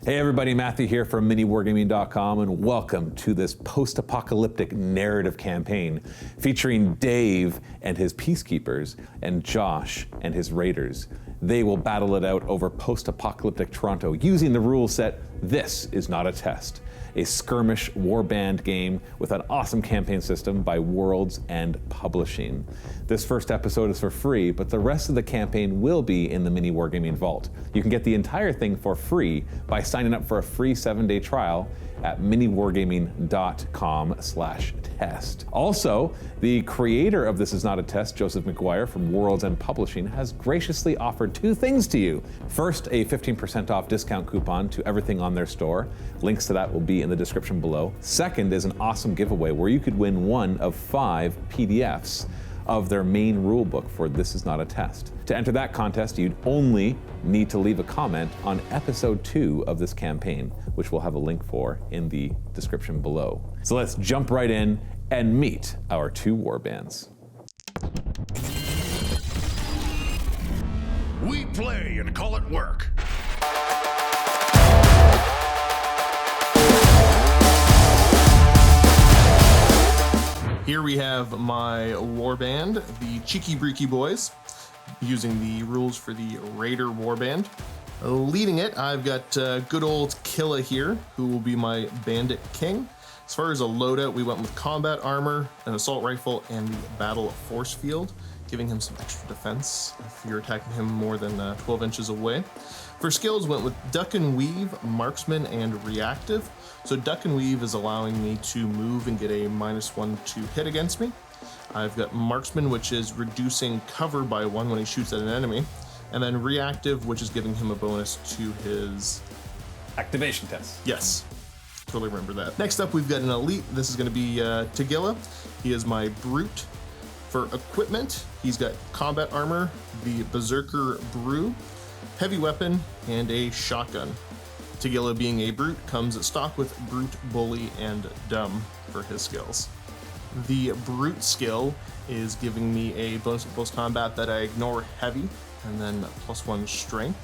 Hey everybody, Matthew here from MiniWarGaming.com, and welcome to this post-apocalyptic narrative campaign featuring Dave and his Peacekeepers and Josh and his Raiders. They will battle it out over post-apocalyptic Toronto using the rule set, This Is Not a Test, a skirmish warband game with an awesome campaign system by Worlds and Publishing. This first episode is for free, but the rest of the campaign will be in the MiniWarGaming Vault. You can get the entire thing for free by signing up for a free 7-day trial at miniwargaming.com/test. Also, the creator of This Is Not a Test, Joseph McGuire from Worlds and Publishing, has graciously offered two things to you. First, a 15% off discount coupon to everything on their store. Links to that will be in the description below. Second is an awesome giveaway where you could win one of 5 PDFs of their main rulebook for This Is Not a Test. To enter that contest, you'd only need to leave a comment on episode 2 of this campaign, which we'll have a link for in the description below. So let's jump right in and meet our 2 warbands. We play and call it work. Here we have my warband, the Cheeky Breeky Boys, using the rules for the Raider warband. Leading it, I've got good old Killa here, who will be my bandit king. As far as a loadout, we went with combat armor, an assault rifle, and the battle force field, giving him some extra defense if you're attacking him more than 12 inches away. For skills, went with duck and weave, marksman, and reactive. So duck and weave is allowing me to move and get a -1 to hit against me. I've got marksman, which is reducing cover by 1 when he shoots at an enemy. And then reactive, which is giving him a bonus to his Activation test. Yes, totally remember that. Next up, we've got an elite. This is going to be Tagilla. He is my brute. For equipment, he's got combat armor, the berserker brew, heavy weapon, and a shotgun. Tagilla, being a brute, comes stock with brute, bully, and dumb for his skills. The brute skill is giving me a bonus to close combat that I ignore heavy, and then +1 strength.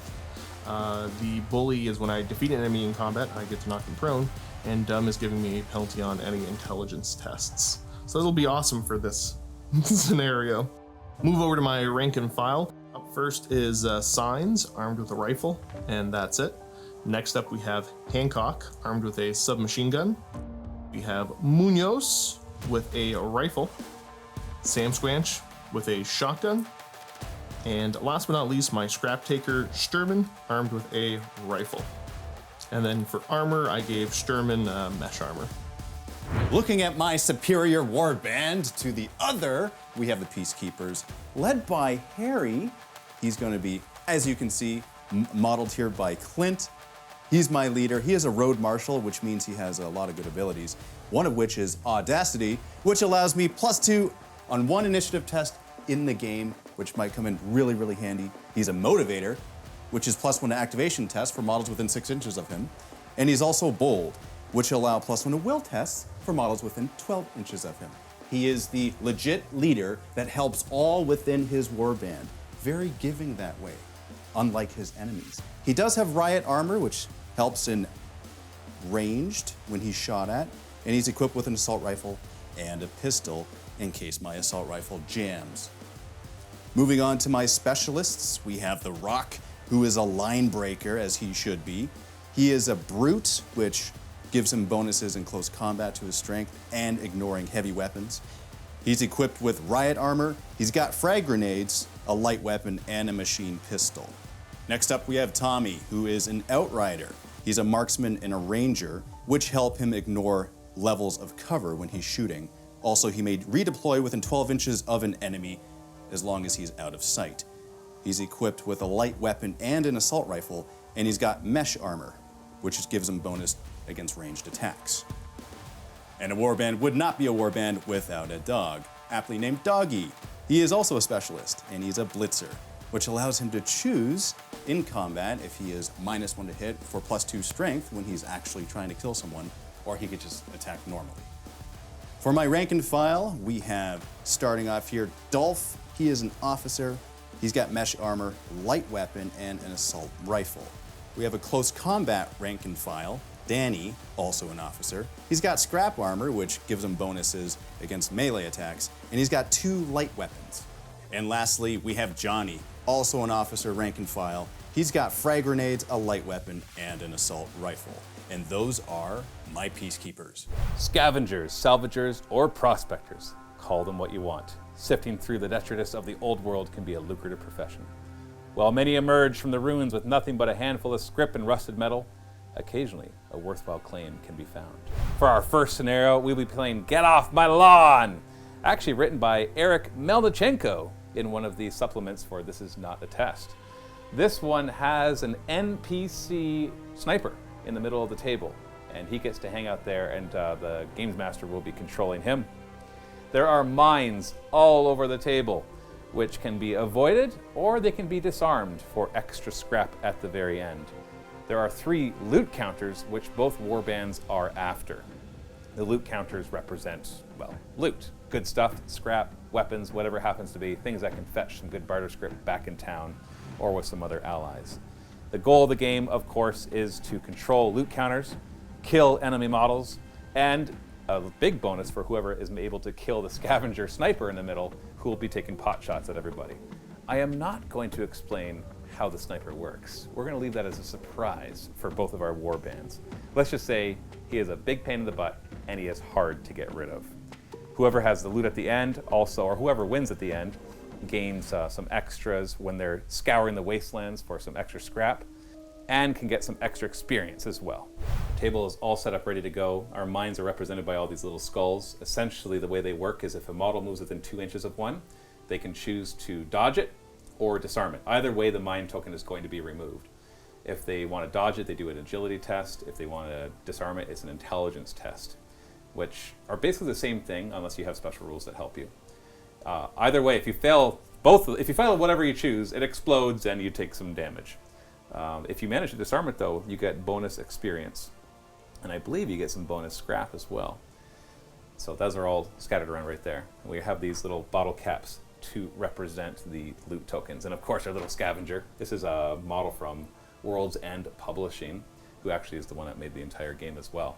The bully is when I defeat an enemy in combat, I get to knock him prone, and dumb is giving me a penalty on any intelligence tests. So that'll be awesome for this scenario. Move over to my rank and file. Up first is Signs, armed with a rifle, and that's it. Next up, we have Hancock, armed with a submachine gun. We have Munoz with a rifle, Sam Squanch with a shotgun, and last but not least, my scrap taker, Sturman, armed with a rifle. And then for armor, I gave Sturman mesh armor. Looking at my superior warband, to the other, we have the Peacekeepers, led by Harry. He's going to be, as you can see, modeled here by Clint. He's my leader. He is a road marshal, which means he has a lot of good abilities, one of which is Audacity, which allows me +2 on 1 initiative test in the game, which might come in really, really handy. He's a motivator, which is +1 to activation test for models within 6 inches of him. And he's also bold, which allow +1 to will tests for models within 12 inches of him. He is the legit leader that helps all within his warband. Very giving that way, unlike his enemies. He does have riot armor, which helps in ranged when he's shot at, and he's equipped with an assault rifle and a pistol in case my assault rifle jams. Moving on to my specialists, we have the Rock, who is a line breaker, as he should be. He is a brute, which gives him bonuses in close combat to his strength and ignoring heavy weapons. He's equipped with riot armor, he's got frag grenades, a light weapon, and a machine pistol. Next up, we have Tommy, who is an outrider. He's a marksman and a ranger, which help him ignore levels of cover when he's shooting. Also, he may redeploy within 12 inches of an enemy as long as he's out of sight. He's equipped with a light weapon and an assault rifle, and he's got mesh armor, which gives him bonus against ranged attacks. And a warband would not be a warband without a dog, aptly named Doggy. He is also a specialist, and he's a blitzer, which allows him to choose in combat if he is -1 to hit for +2 strength when he's actually trying to kill someone, or he could just attack normally. For my rank and file, we have, starting off here, Dolph. He is an officer. He's got mesh armor, light weapon, and an assault rifle. We have a close combat rank and file. Danny, also an officer. He's got scrap armor, which gives him bonuses against melee attacks, and he's got 2 light weapons. And lastly, we have Johnny, also an officer rank and file. He's got frag grenades, a light weapon, and an assault rifle. And those are my Peacekeepers. Scavengers, salvagers, or prospectors. Call them what you want. Sifting through the detritus of the old world can be a lucrative profession. While many emerge from the ruins with nothing but a handful of scrip and rusted metal, occasionally a worthwhile claim can be found. For our first scenario, we'll be playing Get Off My Lawn, actually written by Eric Melnichenko in one of the supplements for This Is Not a Test. This one has an NPC sniper in the middle of the table, and he gets to hang out there, and the games master will be controlling him. There are mines all over the table, which can be avoided or they can be disarmed for extra scrap at the very end. There are 3 loot counters, which both warbands are after. The loot counters represent, well, loot. Good stuff, scrap, weapons, whatever happens to be, things that can fetch some good barter script back in town or with some other allies. The goal of the game, of course, is to control loot counters, kill enemy models, and a big bonus for whoever is able to kill the scavenger sniper in the middle, who will be taking pot shots at everybody. I am not going to explain how the sniper works. We're going to leave that as a surprise for both of our warbands. Let's just say he is a big pain in the butt and he is hard to get rid of. Whoever has the loot at the end also, or whoever wins at the end, gains some extras when they're scouring the wastelands for some extra scrap, and can get some extra experience as well. The table is all set up ready to go. Our mines are represented by all these little skulls. Essentially, the way they work is if a model moves within 2 inches of one, they can choose to dodge it or disarm it. Either way, the mine token is going to be removed. If they want to dodge it, they do an agility test. If they want to disarm it, it's an intelligence test, which are basically the same thing unless you have special rules that help you. Either way, if you fail whatever you choose, it explodes and you take some damage. If you manage to disarm it, though, you get bonus experience. And I believe you get some bonus scrap as well. So those are all scattered around right there. And we have these little bottle caps to represent the loot tokens. And of course, our little scavenger. This is a model from World's End Publishing, who actually is the one that made the entire game as well.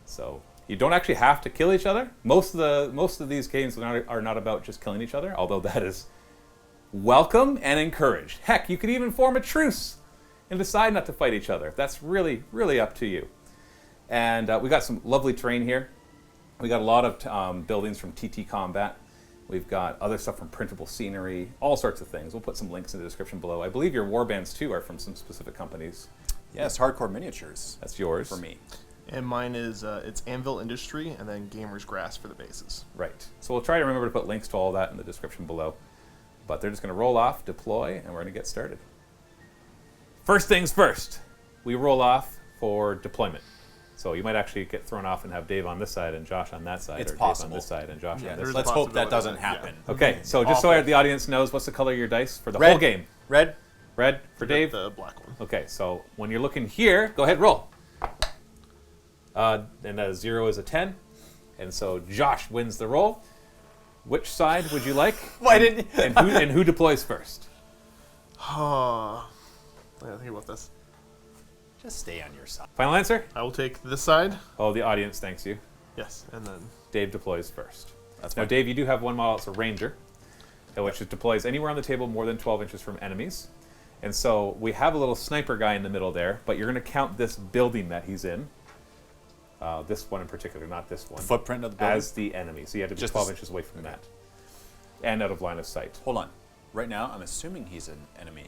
So you don't actually have to kill each other. Most of these games are not about just killing each other, although that is welcome and encouraged. Heck, you could even form a truce and decide not to fight each other. That's really, really up to you. And we got some lovely terrain here. We got a lot of buildings from TT Combat. We've got other stuff from printable scenery, all sorts of things. We'll put some links in the description below. I believe your warbands too are from some specific companies. Yes, Hardcore Miniatures. That's yours. For me. And mine is, it's Anvil Industry and then Gamer's Grass for the bases. Right. So we'll try to remember to put links to all that in the description below. But they're just going to roll off, deploy, and we're going to get started. First things first, we roll off for deployment. So you might actually get thrown off and have Dave on this side and Josh on that side, It's or possible. Dave on this side and Josh on this there's side. a Let's hope that possibility doesn't of that, happen. Okay, so just so the audience knows, what's the color of your dice for the whole game? Red. Red for Dave? The black one. Okay, so when you're looking here, go ahead, roll. And a 0 is a 10. And so Josh wins the roll. Which side would you like? Why didn't and who deploys first? Oh, I gotta think about this. Just stay on your side. Final answer? I will take this side. Oh, the audience thanks you. Yes, and then Dave deploys first. That's Now, fine. Dave, you do have one model. It's a Ranger, which deploys anywhere on the table more than 12 inches from enemies. And so we have a little sniper guy in the middle there, but you're going to count this building that he's in, this one in particular, not this one, The footprint of the building? as the enemy. So you have to be Just 12 this- inches away from that, and out of line of sight. Hold on. Right now, I'm assuming he's an enemy.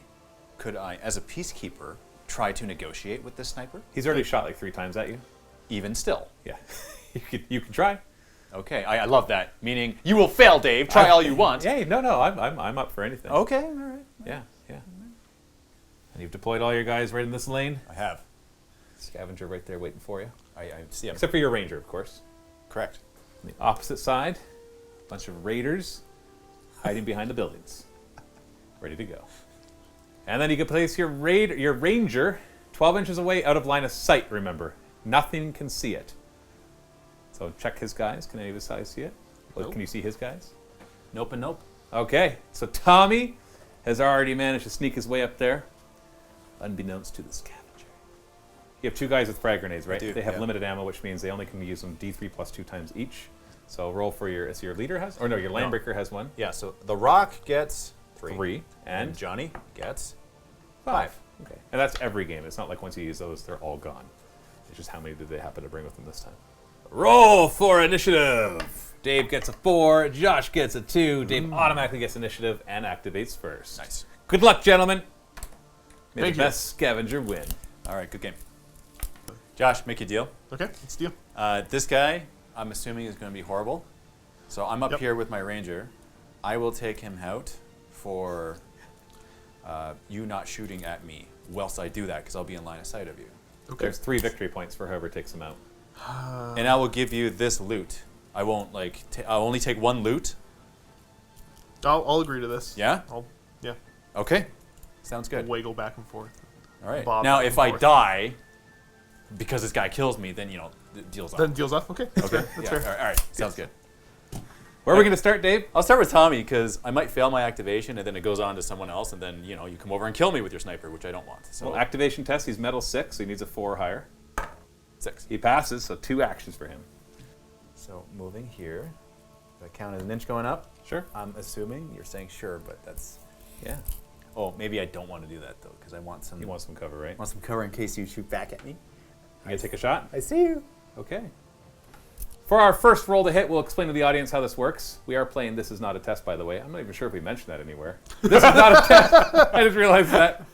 Could I, as a peacekeeper, try to negotiate with this sniper? He's already shot like 3 times at you. Even still. Yeah, you can try. Okay, I love that. Meaning, you will fail, Dave. Try all you want. Hey, no, I'm up for anything. Okay, all right. Yeah. And you've deployed all your guys right in this lane. I have. Scavenger right there waiting for you. I see. Except for your Ranger, of course. Correct. On the opposite side, a bunch of raiders hiding behind the buildings, ready to go. And then you can place your Ranger 12 inches away out of line of sight, remember. Nothing can see it. So check his guys. Can any of his guys see it? Nope. Can you see his guys? Nope and nope. Okay, so Tommy has already managed to sneak his way up there, unbeknownst to the Scavenger. You have 2 guys with frag grenades, right? do, They have yeah. limited ammo, which means they only can use them D3 plus 2 times each. So roll for your, so your leader has, or no, your landbreaker has 1. Yeah, so the Rock gets 3. And And Johnny gets 5. Okay. And that's every game. It's not like once you use those, they're all gone. It's just how many did they happen to bring with them this time. Roll for initiative. Dave gets a 4. Josh gets a 2. Dave automatically gets initiative and activates first. Nice. Good luck, gentlemen. May Thank the you. best scavenger win. All right, good game. Josh, make a deal. Okay, let's deal. This guy, I'm assuming, is going to be horrible. So I'm up Yep. here with my ranger. I will take him out for you not shooting at me whilst I do that, because I'll be in line of sight of you. Okay. There's 3 victory points for whoever takes them out. And I will give you this loot. I won't I'll only take 1 loot. I'll agree to this. Yeah? Yeah. Okay. Sounds good. Wiggle back and forth. All right. bob Now, back if and I forth. die because this guy kills me, then the deal's off. Then deals off. Okay. That's Okay. fair. That's Yeah, fair. all right. Sounds good. Where are we going to start, Dave? I'll start with Tommy because I might fail my activation and then it goes on to someone else, and then you come over and kill me with your sniper, which I don't want. So Well, activation test, he's metal 6, so he needs a 4 or higher. 6. He passes, so 2 actions for him. So moving here, do I count as an inch going up? Sure. I'm assuming you're saying sure, but that's. Yeah. Oh, maybe I don't want to do that though, because I want some. He wants some cover, right? want some cover in case you shoot back at me. You gonna take a shot? I see you. Okay. For our first roll to hit, we'll explain to the audience how this works. We are playing This Is Not a Test, by the way. I'm not even sure if we mentioned that anywhere. This is not a test. I just realized that.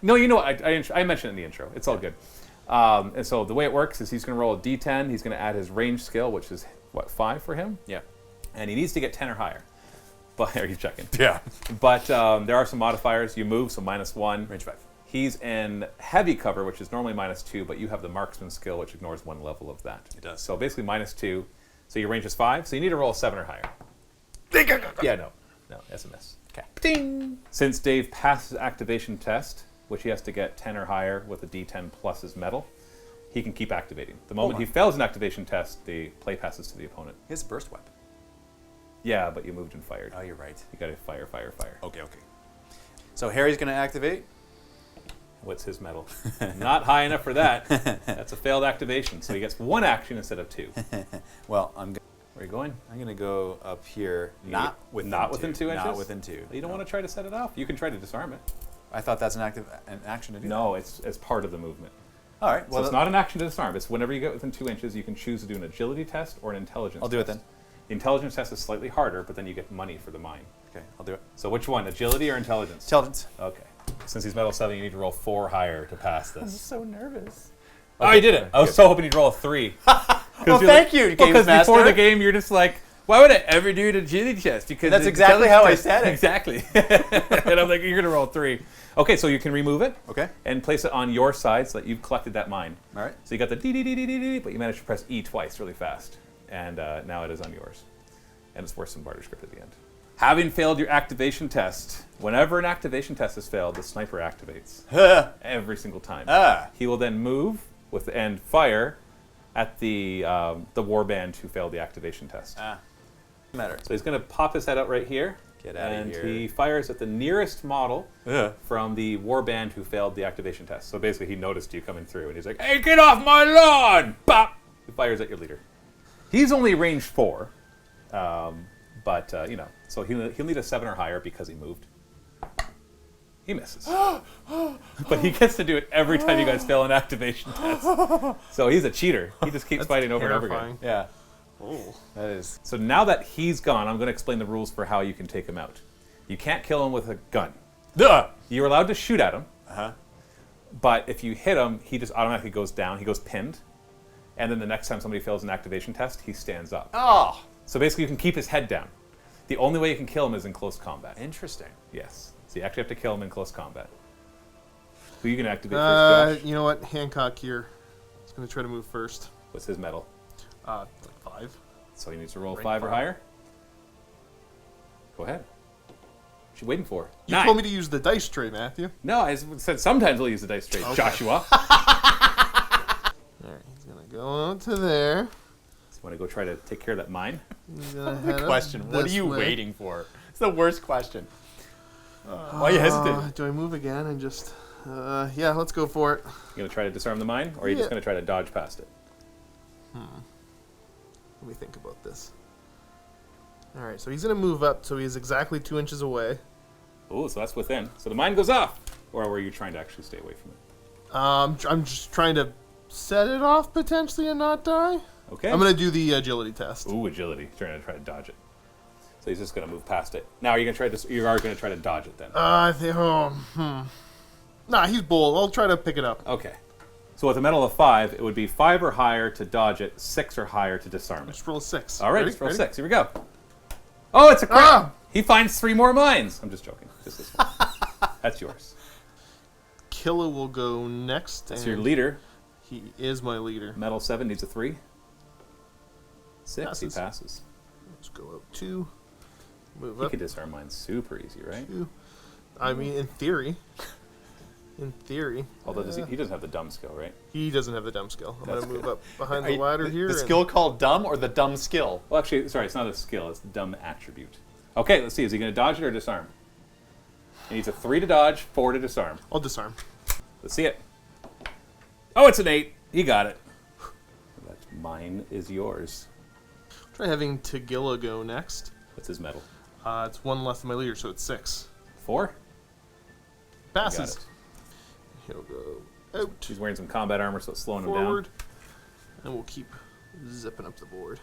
No, you know what? I mentioned it in the intro. It's all good. And so the way it works is he's going to roll a d10. He's going to add his range skill, which is, 5 for him? Yeah. And he needs to get 10 or higher. But are you checking? Yeah. But there are some modifiers. You move, so -1. Range 5. He's in heavy cover, which is normally -2, but you have the marksman skill, which ignores 1 level of that. It does. So basically -2. So your range is 5. So you need to roll a 7 or higher. Yeah, no, that's a miss. Okay. Ding. Since Dave passed his activation test, which he has to get 10 or higher with a D10 plus his metal, he can keep activating. The moment he fails an activation test, the play passes to the opponent. He has a burst weapon. Yeah, but you moved and fired. Oh, you're right. You got to fire, fire, fire. Okay. So Harry's going to activate. What's his metal? Not high enough for that. That's a failed activation. So he gets 1 action instead of 2. Well, Where are you going? I'm going to go up here. Not within 2 inches? Not within 2. You don't want to try to set it off. You can try to disarm it. I thought that's an action to do. No, it's part of the movement. That. All right. So it's not an action to disarm. It's whenever you get within 2 inches, you can choose to do an agility test or an intelligence I'll do it test. then. The intelligence test is slightly harder, but then you get money for the mine. Okay, I'll do it. So which one, agility or intelligence? Intelligence. Okay. Since he's metal 7, you need to roll 4 higher to pass this. So nervous. Oh, you did it. I was so hoping you'd roll a 3. Well, thank you, Games Because before Master. the game, you're just like, why would I ever do an agility test? Because That's the exactly intelligence how I test- said it. Exactly. And I'm like, you're going to roll 3. Okay, so you can remove it. Okay. And place it on your side so that you've collected that mine. All right. So you got the dee, but you managed to press E twice really fast. And now it is on yours. And it's worse than barter script at the end. Having failed your activation test, whenever an activation test is failed, the sniper activates. Every single time. He will then move and fire at the warband who failed the activation test. Matter. So he's going to pop his head out right here. Get outta and here. he fires at the nearest model from the warband who failed the activation test. So basically he noticed you coming through and he's like, hey, get off my lawn! Pop! He fires at your leader. He's only range 4. So he'll need a 7 or higher because he moved. He misses. But he gets to do it every time you guys fail an activation test. So he's a cheater. He just keeps fighting over and over again. Terrifying. Yeah. Oh. That is. So now that he's gone, I'm going to explain the rules for how you can take him out. You can't kill him with a gun. You're allowed to shoot at him. But if you hit him, he just automatically goes down. He goes pinned. And then the next time somebody fails an activation test, he stands up. Oh. So basically you can keep his head down. The only way you can kill him is in close combat. Interesting. Yes. So you actually have to kill him in close combat. Who are you going to activate first, Josh? You know what? Hancock here. He's going to try to move first. What's his metal? Like 5. So he needs to roll Rank 5 or 5. higher. Go ahead. What you waiting for? You 9. told me to use the dice tray, Matthew. No, I said sometimes we'll use the dice tray, Okay. Joshua. Alright, he's going to go on to there. So want to go try to take care of that mine? He's gonna head up Question. What are this you way. waiting for? It's the worst question. Why are you hesitating? Do I move again and just... Yeah, let's go for it. You gonna try to disarm the mine, or are you just Yeah. gonna try to dodge past it? Let me think about this. All right, so he's gonna move up, so he's exactly 2 inches away. Oh, so that's within. So the mine goes off, or were you trying to actually stay away from it? I'm just trying to set it off potentially and not die. Okay. I'm gonna do the agility test. Ooh, agility. Trying to try to dodge it. So he's just gonna move past it. Now you're gonna try to. You are gonna try to dodge it then. I think. Nah, he's bold. I'll try to pick it up. Okay. So with a metal of 5, it would be 5 or higher to dodge it, 6 or higher to disarm it. Just roll a 6. All right, Ready? let's roll Ready? 6. Here we go. Oh, it's a crit. Ah! He finds 3 more mines. I'm just joking. Just this one. That's yours. Killa will go next. That's and your leader. He is my leader. Metal 7 needs a 3. 6. Passes. He passes. Let's go up 2. Move He up could disarm mine super easy, right? 2. I mean, in theory. In theory. Although he doesn't have the dumb skill, right? He doesn't have the dumb skill. I'm That's gonna move good. up behind the ladder here. The and- skill called dumb or the dumb skill? Well, actually, sorry, it's not a skill. It's the dumb attribute. Okay, let's see. Is he going to dodge it or disarm? He needs a 3 to dodge, 4 to disarm. I'll disarm. Let's see it. Oh, it's an 8. He got it. That mine is yours. Try having Tagilla go next. What's his metal? It's 1 less than my leader, so it's 6. 4? Passes. Got it. He'll go out, He's wearing some combat armor, so it's slowing him forward, down. and we'll keep zipping up the board.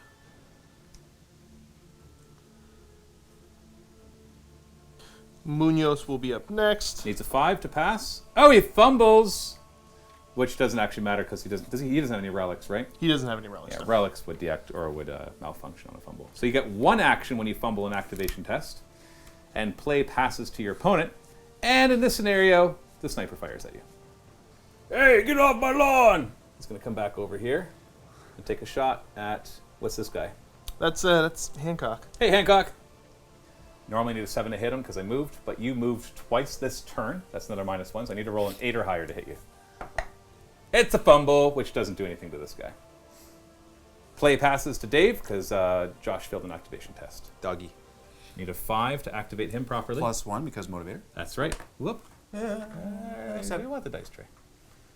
Munoz will be up next. Needs a 5 to pass. Oh, he fumbles! Which doesn't actually matter because he doesn't have any relics, right? He doesn't have any relics. Yeah, no. relics would deact or would malfunction on a fumble. So you get 1 action when you fumble an activation test, and play passes to your opponent. And in this scenario, the sniper fires at you. Hey, get off my lawn! He's going to come back over here and take a shot at what's this guy? That's Hancock. Hey, Hancock. Normally need a 7 to hit him because I moved, but you moved twice this turn. That's another -1, so I need to roll an 8 or higher to hit you. It's a fumble, which doesn't do anything to this guy. Play passes to Dave because Josh failed an activation test. Doggy. Need a 5 to activate him properly. +1 because motivator. That's right. Whoop. You want the dice tray.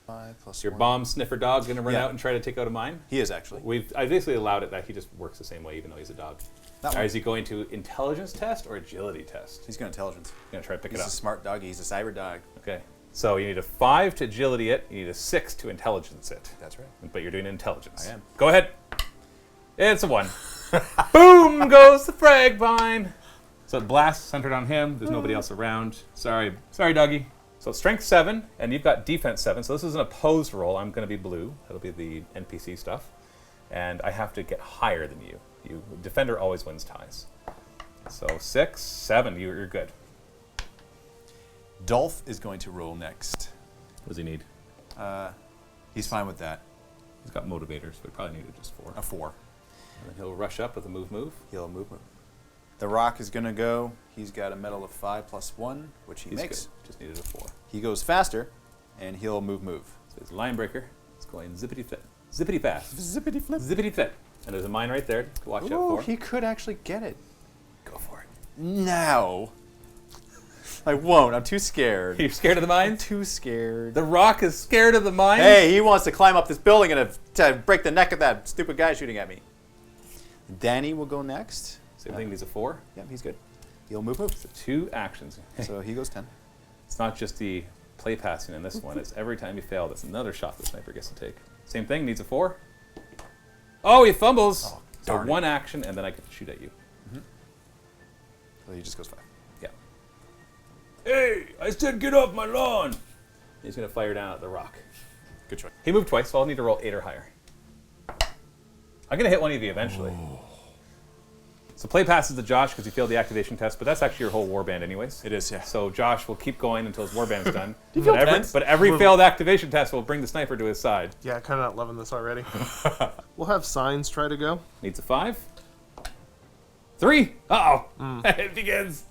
5 plus Your 1. bomb sniffer dog going to run Yeah. out and try to take out a mine? He is actually. I basically allowed it that he just works the same way even though he's a dog. That Or one. is he going to intelligence test or agility test? He's got intelligence. Going to try to pick He's it a up. smart doggy. He's a cyber dog. Okay. So you need a 5 to agility it. You need a 6 to intelligence it. That's right. But you're doing intelligence. I am. Go ahead. It's a 1. Boom goes the frag vine. So it blasts centered on him. There's nobody else around. Sorry, doggy. So strength 7, and you've got defense 7. So this is an opposed roll. I'm going to be blue. That'll be the NPC stuff. And I have to get higher than you. Defender always wins ties. So 6, 7. You're good. Dolph is going to roll next. What does he need? He's fine with that. He's got motivators, but he probably needed just 4. A 4. And then he'll rush up with a move. He'll move. The Rock is going to go. He's got a metal of 5 plus 1, which he He's makes. good. Just needed a 4. He goes faster, and he'll move. So he's line breaker. It's going zippity fit. Zippity fast. Zippity flip. Zippity fit. And there's a mine right there to watch out Ooh, for. he could actually get it. Go for it. No. I won't. I'm too scared. Are you scared of the I'm mines? too scared. The Rock is scared of the mines? Hey, he wants to climb up this building and to break the neck of that stupid guy shooting at me. Danny will go next. Same thing, needs a 4. Yep, he's good. He'll move. 2 actions. So he goes 10. It's not just the play passing in this one. It's every time you fail, that's another shot the sniper gets to take. Same thing, needs a 4. Oh, he fumbles. So darn it. 1 action, and then I get to shoot at you. So he just goes 5. Yeah. Hey, I said get off my lawn. He's going to fire down at the Rock. Good choice. He moved twice, so I'll need to roll 8 or higher. I'm going to hit one of you eventually. So play passes to Josh because he failed the activation test, but that's actually your whole warband anyways. It is, yeah. So Josh will keep going until his warband's done. feel but, tense? every failed activation test will bring the sniper to his side. Yeah, kind of not loving this already. We'll have Signs try to go. Needs a 5. 3. Uh-oh. It begins.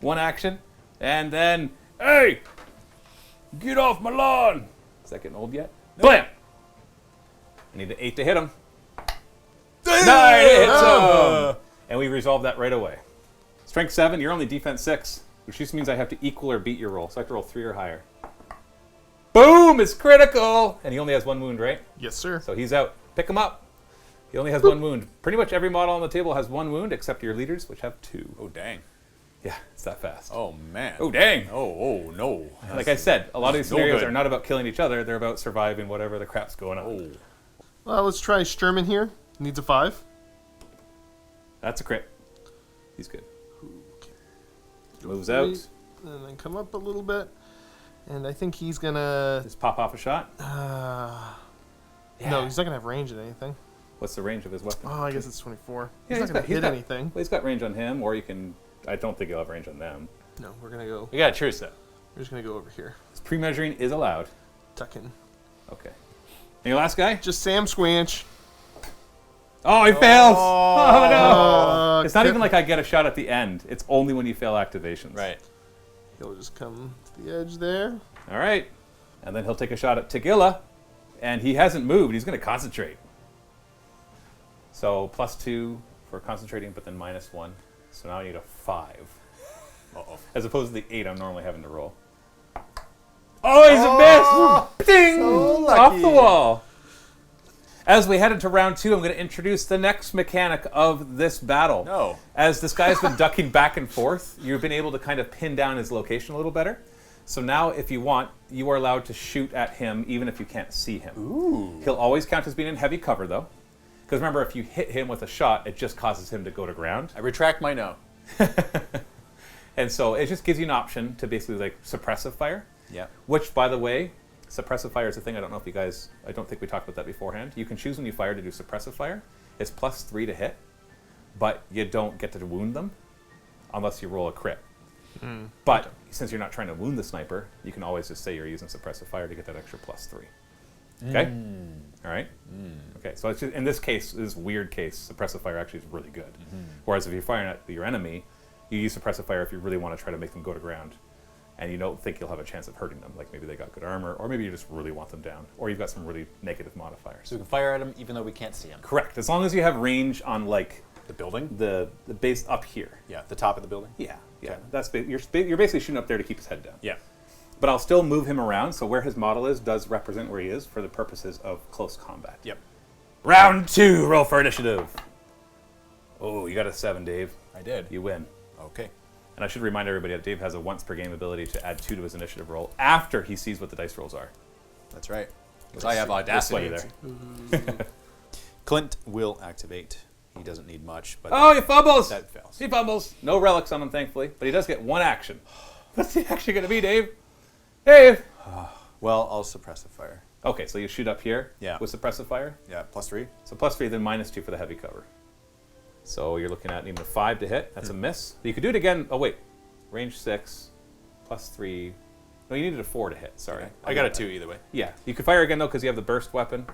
1 action. And then, hey! Get off my lawn! Is that getting old yet? Blam! I need an 8 to hit him. 9 hits him! And we resolve that right away. Strength 7, you're only defense 6, which just means I have to equal or beat your roll. So I have to roll 3 or higher. Boom! It's critical! And he only has 1 wound, right? Yes, sir. So he's out. Pick him up. He only has 1 wound. Pretty much every model on the table has 1 wound, except your leaders, which have 2. Oh, dang. Yeah, it's that fast. Oh, man. Oh, dang! Oh, no. Like I said, a lot of these no scenarios good. are not about killing each other. They're about surviving whatever the crap's going on. Oh. Well, let's try Sturman here. Needs a 5. That's a crit. He's good. Moves 3, out. and then come up a little bit. And I think he's gonna. Just pop off a shot. No, he's not gonna have range at anything. What's the range of his weapon? Oh, I guess it's 24. Yeah, he's not gonna hit anything. Well, he's got range on him, or you can. I don't think he'll have range on them. No, we're gonna go. You gotta choose though. We're just gonna go over here. Pre-measuring is allowed. Tuck in. Okay. And your last guy? Just Sam Squanch. Oh, he fails! Oh no! It's not crit- even like I get a shot at the end. It's only when you fail activations. Right. He'll just come to the edge there. All right. And then he'll take a shot at Tagilla, and he hasn't moved. He's going to concentrate. So +2 for concentrating, but then -1. So now I need a 5. Uh-oh. As opposed to the 8 I'm normally having to roll. Oh, he's a miss! Ding! so Off the lucky. wall. As we head into round 2, I'm going to introduce the next mechanic of this battle. No. As this guy's been ducking back and forth, you've been able to kind of pin down his location a little better. So now, if you want, you are allowed to shoot at him even if you can't see him. Ooh. He'll always count as being in heavy cover, though. Because remember, if you hit him with a shot, it just causes him to go to ground. I retract my no. And so it just gives you an option to basically like suppressive fire. Yeah. Which, by the way, suppressive fire is a thing. I don't know if you guys, I don't think we talked about that beforehand. You can choose when you fire to do suppressive fire. It's +3 to hit, but you don't get to wound them unless you roll a crit. But since you're not trying to wound the sniper, you can always just say you're using suppressive fire to get that extra +3. Okay? All right? Okay, so it's just, in this case, this weird case, suppressive fire actually is really good. Whereas if you're firing at your enemy, you use suppressive fire if you really want to try to make them go to ground. And you don't think you'll have a chance of hurting them. Like maybe they got good armor, or maybe you just really want them down. Or you've got some really negative modifiers. So we can fire at him even though we can't see him. Correct. As long as you have range on like The building? the base up here. Yeah, the top of the building? Yeah. Yeah. Okay. That's you're basically shooting up there to keep his head down. Yeah. But I'll still move him around, so where his model is does represent where he is for the purposes of close combat. Yep. Round 2, roll for initiative. Oh, you got a 7, Dave. I did. You win. Okay. And I should remind everybody that Dave has a once per game ability to add 2 to his initiative roll after he sees what the dice rolls are. That's right. Because I have We'll sway audacity. you there. Clint will activate. He doesn't need much, but Oh, he fumbles! that fails. He fumbles. No relics on him, thankfully, but he does get 1 action. What's the action going to be, Dave? Dave! Well, I'll suppress the fire. Okay, so you shoot up here Yeah. with suppressive fire. Yeah, +3. So +3, then -2 for the heavy cover. So you're looking at needing a 5 to hit. That's a miss. You could do it again. Oh, wait. Range 6, +3. No, you needed a 4 to hit. Sorry. I got a 2 either way. Yeah. You could fire again, though, because you have the burst weapon.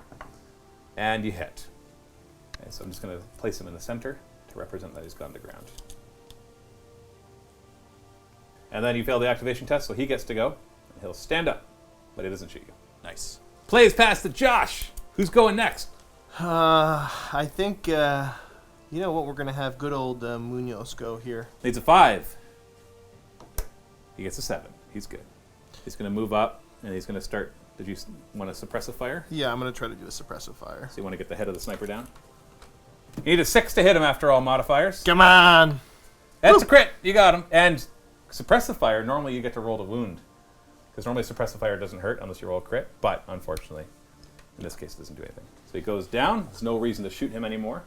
And you hit. Okay, so I'm just going to place him in the center to represent that he's gone to ground. And then you fail the activation test, so he gets to go. And he'll stand up, but he doesn't shoot you. Nice. Plays past to Josh. Who's going next? I think, you know what, we're going to have good old Munoz go here. Needs a 5. He gets a 7. He's good. He's going to move up, and he's going to start. Did you want to suppress a fire? Yeah, I'm going to try to do a suppressive fire. So you want to get the head of the sniper down? You need a 6 to hit him after all modifiers. Come on! That's a crit. You got him. And suppressive fire, normally you get to roll to wound. Because normally suppressive fire doesn't hurt unless you roll a crit. But unfortunately, in this case, it doesn't do anything. So he goes down. There's no reason to shoot him anymore.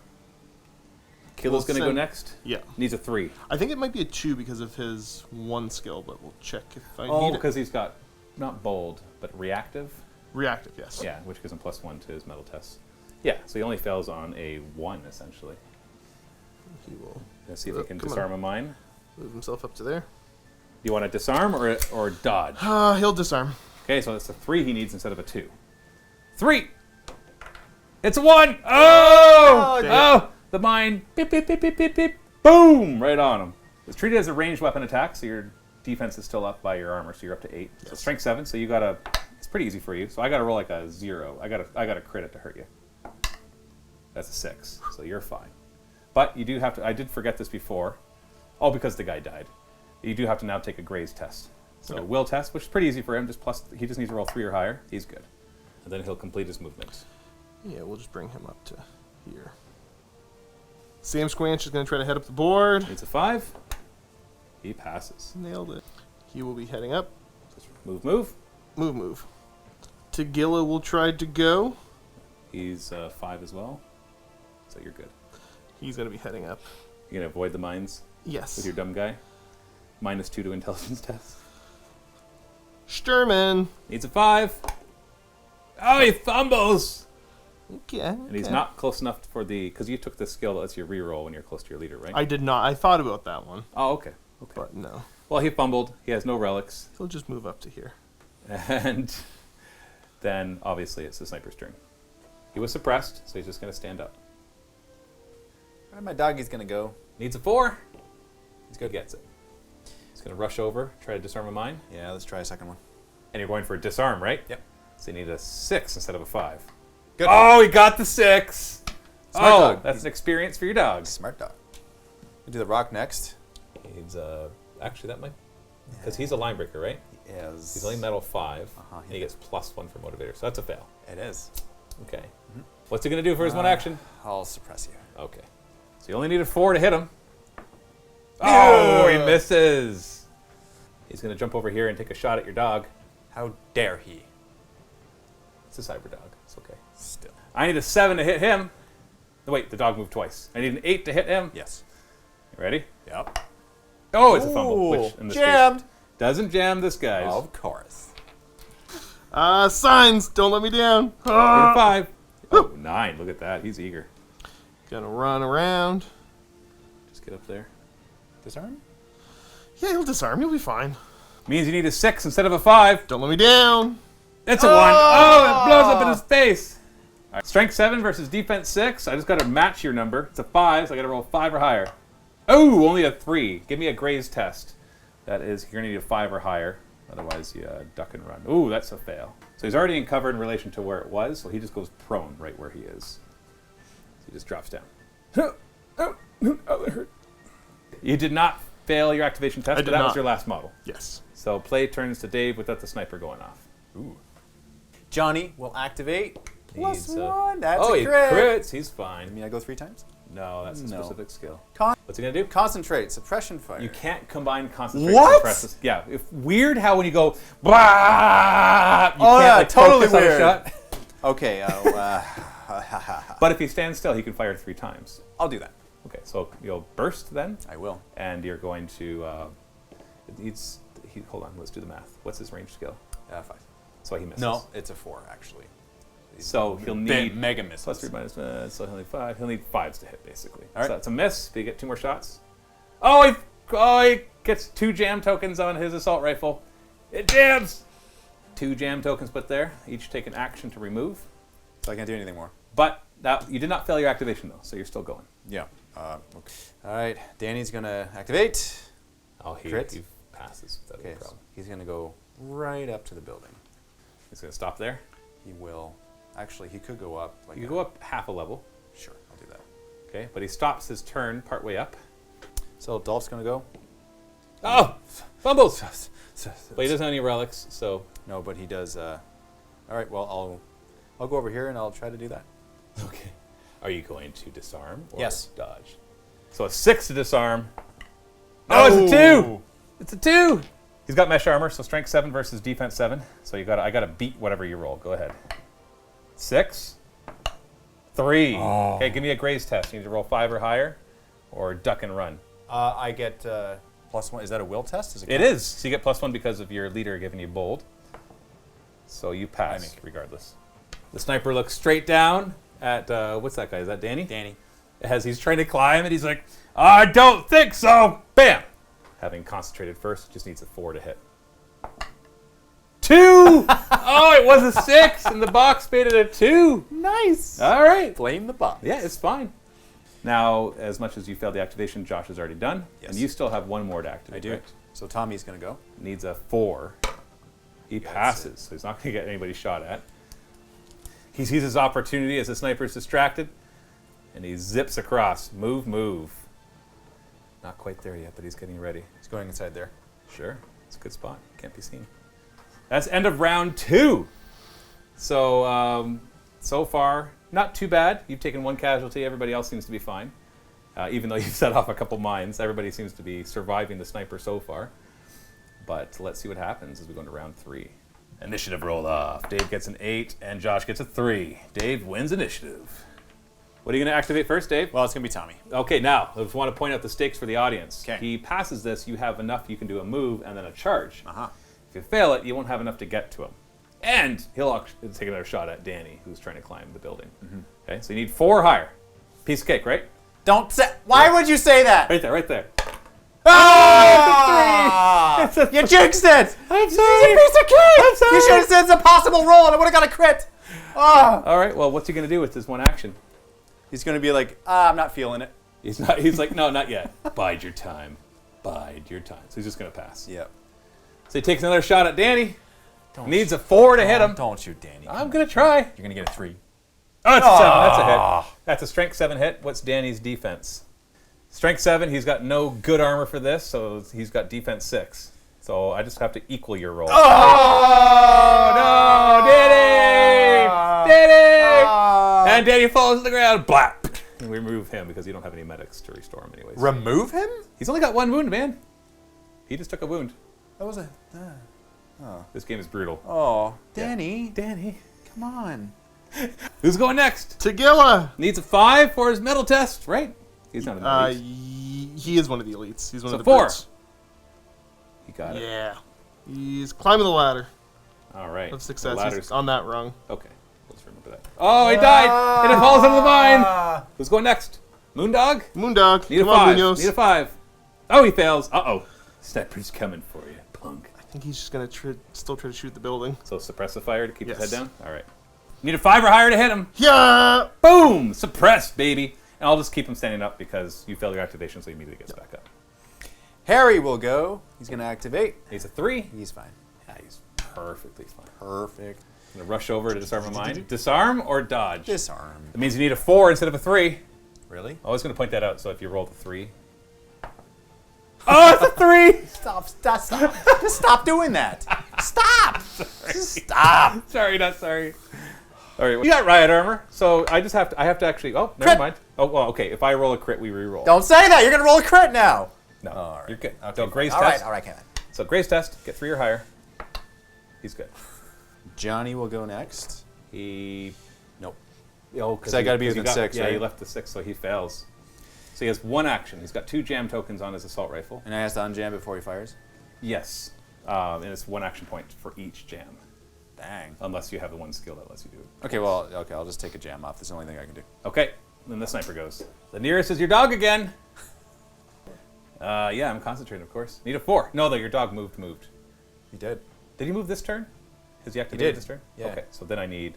Kilo's going to go send- next. Yeah. Needs a 3. I think it might be a 2 because of his 1 skill, but we'll check if I Oh, need it. because he's got not bold, but reactive. Reactive, yes. Yeah, which gives him +1 to his metal tests. Yeah, so he only fails on a 1, essentially. He will Let's see if he can come on. disarm a mine. move himself up to there. Do you want to disarm or dodge? He'll disarm. Okay, so that's a 3 he needs instead of a 2. 3! It's a 1! Oh! Oh! The mine. Beep, beep, beep, beep, beep, beep. Boom! Right on him. It's treated as a ranged weapon attack, so your defense is still up by your armor, so you're up to 8. So strength 7, so you got a... It's pretty easy for you. So I got to roll like a 0. I got to crit it to hurt you. That's a 6, so you're fine. But you do have to... I did forget this before. Oh, because the guy died. You do have to now take a graze test. So will test, which is pretty easy for him. He just needs to roll 3 or higher. He's good. And then he'll complete his movement. Yeah, we'll just bring him up to here. Sam Squanch is going to try to head up the board. Needs a 5. He passes. Nailed it. He will be heading up. Just move, move. Move. Tagilla will try to go. He's 5 as well. So you're good. He's going to be heading up. You're going to avoid the mines Yes. with your dumb guy. -2 to intelligence test. Sturman. Needs a 5. Oh, he fumbles! Okay. And he's not close enough for the... Because you took the skill that lets you reroll when you're close to your leader, right? I did not. I thought about that one, Oh, okay. but no. Well, he fumbled. He has no relics. He'll just move up to here. And then, obviously, it's the sniper's turn. He was suppressed, so he's just going to stand up. Where my doggy's gonna go? Needs a 4. He's good. Gets it. He's going to rush over, try to disarm a mine. Yeah, let's try a second one. And you're going for a disarm, right? Yep. So you need a 6 instead of a 5. Good. Oh, he got the 6! Smart Oh, dog. that's an experience for your dog. Smart dog. We do the rock next. He's, actually, that might... Because he's a line breaker, right? Yes. He's only metal 5, Uh-huh, and he gets +1 for motivator, so that's a fail. It is. Okay. What's he going to do for his one action? I'll suppress you. Okay. So you only need a 4 to hit him. Oh, he misses. He's going to jump over here and take a shot at your dog. How dare he? It's a cyber dog. It's okay. Still. I need a 7 to hit him. No, wait, the dog moved twice. I need an 8 to hit him. Yes. You ready? Yep. Oh, it's a fumble. Which in this jammed. case doesn't jam this guy's. Of course. Signs. Don't let me down. Hit a 5. Oh, 9. Look at that. He's eager. Gonna run around. Just get up there. Disarm? Yeah, he'll disarm. You'll be fine. Means you need a 6 instead of a 5. Don't let me down. That's a 1. Oh, it blows up in his face. All right, strength 7 versus defense 6. I just got to match your number. It's a 5, so I got to roll 5 or higher. Oh, only a 3. Give me a graze test. That is, you're going to need a 5 or higher. Otherwise, you duck and run. Ooh, that's a fail. So he's already in cover in relation to where it was, so he just goes prone right where he is. So he just drops down. Oh, that hurt. You did not fail your activation test, I but did that not. was your last model. Yes. So play turns to Dave without the sniper going off. Ooh. Johnny will activate. Needs +1. That's oh, a he crit. crits. He's fine. I mean, I go 3 times? No, that's a No. specific skill. Con- What's he gonna do? Concentrate. Suppression fire. You can't combine concentration What? and suppresses. Yeah, weird how when you go blah, you Oh, can't yeah, like totally focus on a weird. shot. Okay, But if he stands still, he can fire 3 times. I'll do that. Okay, so you'll burst then, I will. and you're going to. Hold on, let's do the math. What's his range skill? 5. So he misses. No, it's a 4, actually. So he'll need mega misses. +3 minus. So he'll need 5. He'll need 5s to hit basically. All right. So that's a miss. But you get 2 more shots. Oh, he gets 2 jam tokens on his assault rifle. It jams. 2 jam tokens put there. Each take an action to remove. So I can't do anything more. But that, you did not fail your activation though, so you're still going. Yeah. Okay. All right. Danny's gonna activate. Oh, he Crit. passes without Okay. any So problem. he's gonna go right up to the building. He's going to stop there. He will. Actually, he could go up. Like You can go up half a level, Sure, I'll do that. okay? But he stops his turn partway up. So Dolph's gonna go. Oh, fumbles. But he doesn't have any relics, so No, but he does. All right. Well, I'll go over here and I'll try to do that. okay. Are you going to disarm or Yes. dodge? So a 6 to disarm. Oh, it's a 2. It's a 2. He's got mesh armor, so strength 7 versus defense 7. So I got to beat whatever you roll. Go ahead. 6, 3. Okay, give me a graze test. You need to roll 5 or higher, or duck and run. I get +1. Is that a will test? Is It is. So you get +1 because of your leader giving you bold. So you pass make it. regardless. The sniper looks straight down at what's that guy? Is that Danny? Danny. As he's trying to climb and he's like, I don't think so. Bam! Having concentrated first, just needs a 4 to hit. 2! Oh, it was a 6, and the box made it a 2. Nice. All right. Blame the box. Yeah, it's fine. Now, as much as you failed the activation, Josh has already done. Yes. And you still have 1 more to activate. I do. Right? So Tommy's gonna go. Needs a 4. He passes, so he's not going to get anybody shot at. He sees his opportunity as the sniper's distracted, and he zips across. Move, move. Not quite there yet, but he's getting ready. He's going inside there. Sure. It's a good spot. Can't be seen. That's end of round 2. So, so far, not too bad. You've taken 1 casualty. Everybody else seems to be fine. Even though you've set off a couple mines, everybody seems to be surviving the sniper so far. But let's see what happens as we go into round 3. Initiative roll off. Dave gets an 8, and Josh gets a 3. Dave wins initiative. What are you going to activate first, Dave? Well, it's going to be Tommy. Okay, now, I just want to point out the stakes for the audience. Okay. He passes this, you have enough, you can do a move and then a charge. Uh-huh. If you fail it, you won't have enough to get to him. And he'll take another shot at Danny, who's trying to climb the building. Okay, so you need 4 or higher. Piece of cake, right? Don't say. Why would you say that? Right there, right there. Ah! You jinxed it! I'm He's a piece of cake! I'm sorry. You should have said it's a possible roll and I would have got a crit. Ah! All right, well, what's he going to do with this one action? He's going to be like, I'm not feeling it. He's like, no, not yet. Bide your time. Bide your time. So he's just going to pass. Yep. So he takes another shot at Danny. Needs a 4 to hit him. Don't shoot Danny. I'm going to try. You're going to get a 3. Oh, it's a 7. That's a hit. That's a strength 7 hit. What's Danny's defense? Strength 7. He's got no good armor for this, so he's got defense 6. So I just have to equal your roll. Oh, no! Danny! Danny! And Danny falls to the ground. Blap! And we remove him because you don't have any medics to restore him anyways. Remove him? He's only got 1 wound, man. He just took a wound. That was a... This game is brutal. Oh, Danny. Danny. Come on. Who's going next? Tagilla! Needs a 5 for his medal test, right? He's not an elite. He is one of the elites. He's one of the 4. brutes. He got it. Yeah. He's climbing the ladder All right. of The success. ladder's- He's on that rung. Okay. Let's remember that. Oh, he died! And it falls into the mine! Who's going next? Moondog? Moondog, Need a come on, 5. Munoz. Need a 5. Oh, he fails. Uh-oh. Sniper's coming for you, punk. I think he's just going to still try to shoot the building. So suppress the fire to keep his Yes. head down? All right. Need a 5 or higher to hit him. Yeah! Boom! Suppressed, baby. And I'll just keep him standing up because you failed your activation, so he immediately gets back up. Harry will go. He's going to activate. He's a 3. He's fine. Yeah, he's perfectly fine. Perfect. I'm gonna rush over to disarm a mine. Disarm or dodge? Disarm. That means you need a 4 instead of a 3. Really? I was gonna point that out, so if you rolled a 3. Oh, it's a 3! Stop. Just stop doing that. Stop. Stop. Sorry, not sorry. All right, you got riot armor, so I have to actually, oh, never Crit. mind. Oh, well, okay, if I roll a crit, we re-roll. Don't say that. You're going to roll a crit now. No, All right. you're good. Okay, So Gray's all test. right, Kevin. So Gray's test, get 3 or higher. He's good. Johnny will go next. He, Nope. oh, Because I got to be within 6, yeah, right? he left the 6, so he fails. So he has 1 action. He's got 2 jam tokens on his assault rifle. And I has to unjam before he fires? Yes, and it's 1 action point for each jam, Dang. unless you have the 1 skill that lets you do it. Okay, well, I'll just take a jam off. That's the only thing I can do. Okay, then the sniper goes. The nearest is your dog again. Yeah, I'm concentrating, of course. Need a 4. No, though, your dog moved. He did. Did he move this turn? Has he activated did. this turn? Yeah. Okay, so then I need...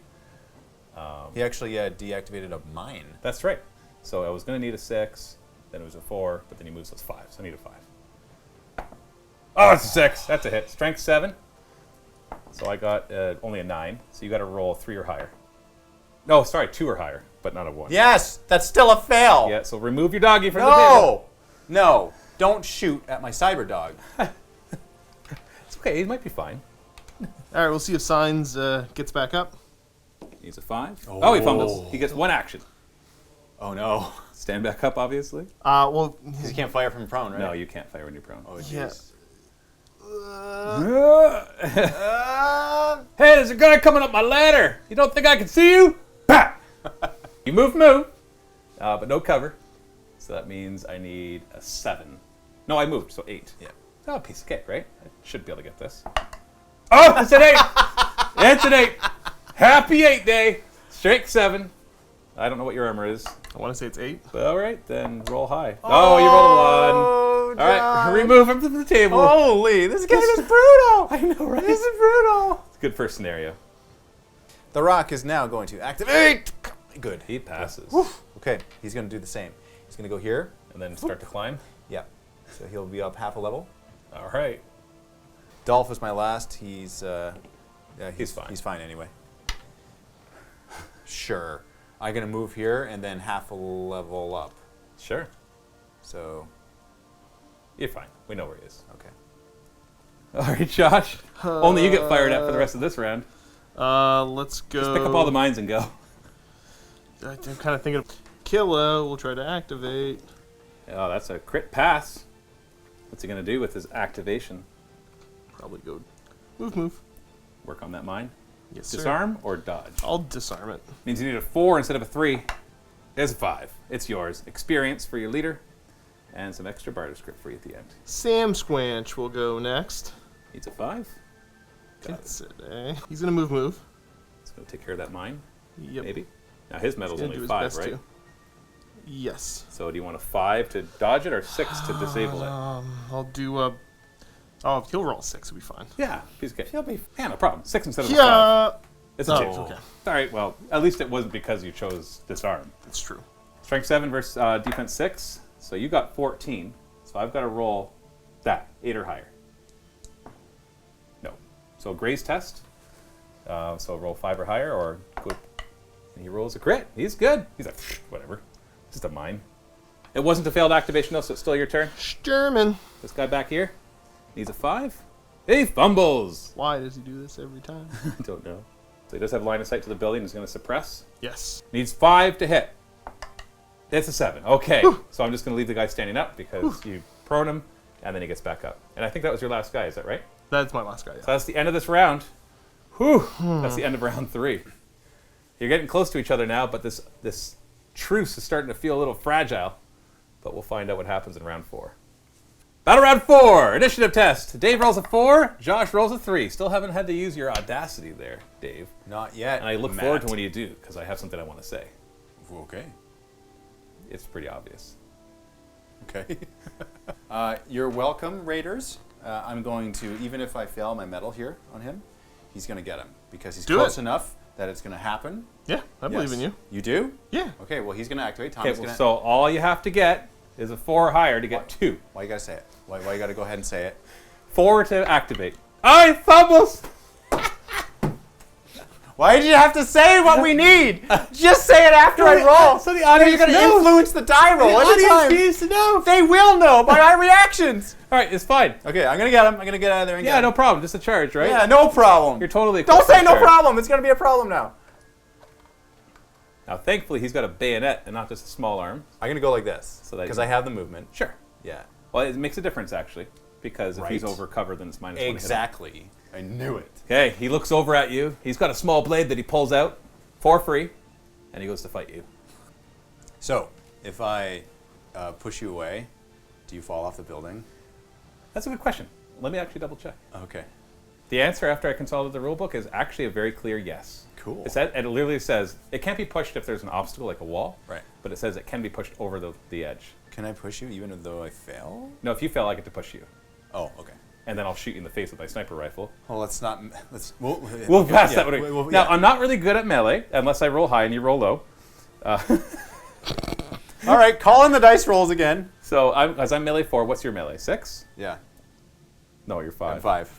He actually deactivated a mine. That's right. So I was going to need a 6, then it was a 4, but then he moves those 5, so I need a 5. Oh, it's a 6. That's a hit. Strength 7. So I got only a 9, so you got to roll 3 or higher. No, sorry, 2 or higher, but not a 1. Yes, that's still a fail. Yeah, so remove your doggy from the video. No, don't shoot at my cyber dog. It's okay, he might be fine. All right, we'll see if Signs gets back up. He's a 5. Oh, he fumbles. He gets 1 action. Oh no. Stand back up, obviously. Well, He can't fire from prone, right? No, you can't fire when you're prone. Oh, yeah. jeez. Hey, there's a guy coming up my ladder. You don't think I can see you? Bah! You move, but no cover. So that means I need a 7. No, I moved, so 8. Yeah. Oh, piece of cake, right? I should be able to get this. Oh, it's an 8. It's an 8. Happy 8 day. Strength 7. I don't know what your armor is. I want to say it's 8. All right, then roll high. Oh, you rolled a 1. All right, remove him from the table. Holy, this game is brutal. I know, right? This is brutal. It's a good first scenario. The Rock is now going to activate. Good. He passes. Okay, he's going to do the same. He's going to go here. And then start to climb. Yep. So he'll be up half a level. All right. Dolph is my last. He's He's fine. He's fine anyway. Sure. I'm going to move here and then half a level up. Sure. So, You're fine. We know where he is. okay. All right, Josh. Only you get fired at for the rest of this round. Let's go. Just pick up all the mines and go. I'm kind of thinking Killa. We'll try to activate. Oh, that's a crit pass. What's he going to do with his activation? Probably go move. Work on that mine. Yes, sir. Disarm or dodge? I'll disarm it. Means you need a 4 instead of a 3. There's a 5. It's yours. Experience for your leader, and some extra barter script for you at the end. Sam Squanch will go next. Needs a 5. That's it, eh? He's gonna move. It's going to take care of that mine, Yep. maybe. Now his metal's He's gonna only do his 5, best right? to. Yes. So do you want a 5 to dodge it or 6 to disable it? I'll do a. Oh, if he'll roll 6, it'll be fine. Yeah, he's okay. He'll be. Yeah, no problem. 6 instead of a 5. Yeah. It's a Oh, 2. okay. All right. Well, at least it wasn't because you chose disarm. That's true. Strength 7 versus defense 6. So you got 14. So I've got to roll that 8 or higher. No. So Gray's test. So roll 5 or higher, or go. And he rolls a crit. He's good. He's like, whatever. Just a mine. It wasn't a failed activation though, so it's still your turn. Sturman. This guy back here needs a 5. He fumbles. Why does he do this every time? I don't know. So he does have line of sight to the building. He's going to suppress. Yes. Needs 5 to hit. It's a 7. Okay. So I'm just going to leave the guy standing up because you prone him, and then he gets back up. And I think that was your last guy. Is that right? That's my last guy. Yeah. So that's the end of this round. Whew. That's the end of round 3. You're getting close to each other now, but this truce is starting to feel a little fragile. But we'll find out what happens in round 4. Battle round 4, initiative test. Dave rolls a 4, Josh rolls a 3. Still haven't had to use your audacity there, Dave. Not yet. And I look Matt. forward to when you do, because I have something I want to say. Okay. It's pretty obvious. Okay. You're welcome, Raiders. I'm going to, even if I fail my medal here on him, he's going to get him because he's Do close it. enough that it's going to happen. Yeah, I believe Yes. in you. You do? Yeah. Okay, well, he's going to activate. Okay, Tommy's well, going to. so all you have to get is a 4 or higher to get 2. Why you got to say it? Why you got to go ahead and say it? 4 to activate. I fumbles! Why did you have to say what we need? Just say it after I roll. So the audience You're going to knows. influence the die roll every time. needs to know. They will know by my reactions. All right, it's fine. Okay, I'm going to get him. I'm going to get out of there and Yeah, get him. no problem. Just a charge, right? Yeah, no problem. You're totally Don't equipped say for no charge. problem. It's going to be a problem now. Now, thankfully, he's got a bayonet and not just a small arm. I'm going to go like this So that because you- I have the movement. Sure. Yeah. Well, it makes a difference, actually, because if he's Right. over cover, then it's -1 to hit him. Exactly. I knew it. Okay, he looks over at you. He's got a small blade that he pulls out for free, and he goes to fight you. So, if I push you away, do you fall off the building? That's a good question. Let me actually double check. Okay. The answer after I consulted the rulebook is actually a very clear yes. Cool. It literally says it can't be pushed if there's an obstacle like a wall. Right. But it says it can be pushed over the edge. Can I push you even though I fail? No, if you fail, I get to push you, Oh, okay. and then I'll shoot you in the face with my sniper rifle. Well, let's not. Let's. We'll pass yeah, that one. we'll- Now, yeah. I'm not really good at melee unless I roll high and you roll low. All right, call in the dice rolls again. So as I'm melee 4, what's your melee? 6? Yeah. No, you're 5. I'm 5.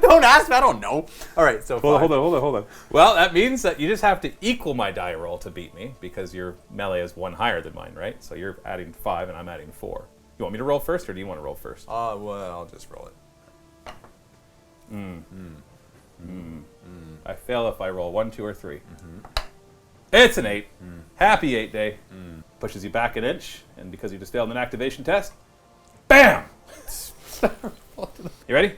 Don't ask me. I don't know. All right, so Hold on. Well, that means that you just have to equal my die roll to beat me because your melee is 1 higher than mine, right? So you're adding 5 and I'm adding 4. You want me to roll first or do you want to roll first? Well, I'll just roll it. I fail if I roll 1, 2, or 3. It's an 8. Happy 8 day. Pushes you back an inch, and because you just failed an activation test, BAM! You ready?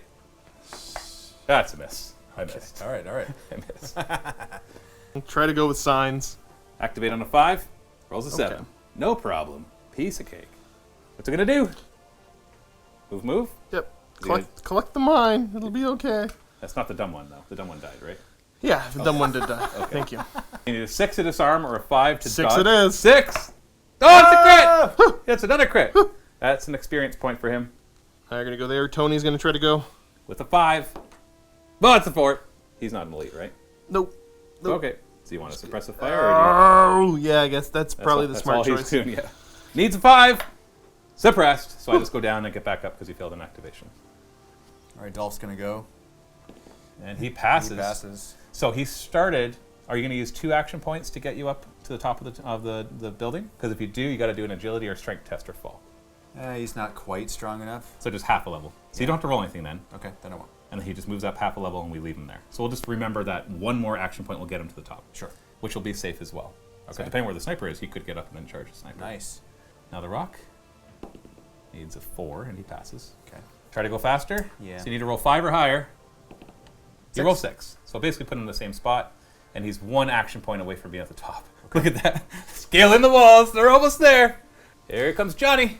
That's a miss. I missed. All right. I missed. Try to go with signs. Activate on a 5. Rolls a 7. Okay. No problem. Piece of cake. What's it gonna do? Move. Yep. Collect the mine. It'll be okay. That's not the dumb one though. The dumb one died, right? Yeah, the dumb one did die. Thank you. You need a 6 to disarm or a 5 to 6 dodge. it is. 6! Oh, it's a crit! It's another crit. That's an experience point for him. I'm gonna go there. Tony's gonna try to go. With a 5. Well, it's a 4. He's not an elite, right? Nope. Okay. So you want to suppress the fire? Or Oh, yeah, I guess that's probably the that's smart all choice. he's doing, yeah. Needs a 5. Suppressed. So I just go down and get back up because he failed an activation. All right. Dolph's gonna go. And he passes. He passes. So he started. Are you going to use 2 action points to get you up to the top of the building? Because if you do, you got to do an agility or strength test or fall. He's not quite strong enough. So just half a level. So you don't have to roll anything then. Okay, then I won't. And then he just moves up half a level and we leave him there. So we'll just remember that one more action point will get him to the top. Sure. Which will be safe as well. So Okay. depending where the sniper is, he could get up and then charge the sniper. Nice. Now the rock needs a 4 and he passes. Okay. Try to go faster. Yeah. So you need to roll 5 or higher. You 6. roll 6. So basically put him in the same spot, and he's 1 action point away from being at the top. Look at that. Scaling the walls. They're almost there. Here comes Johnny.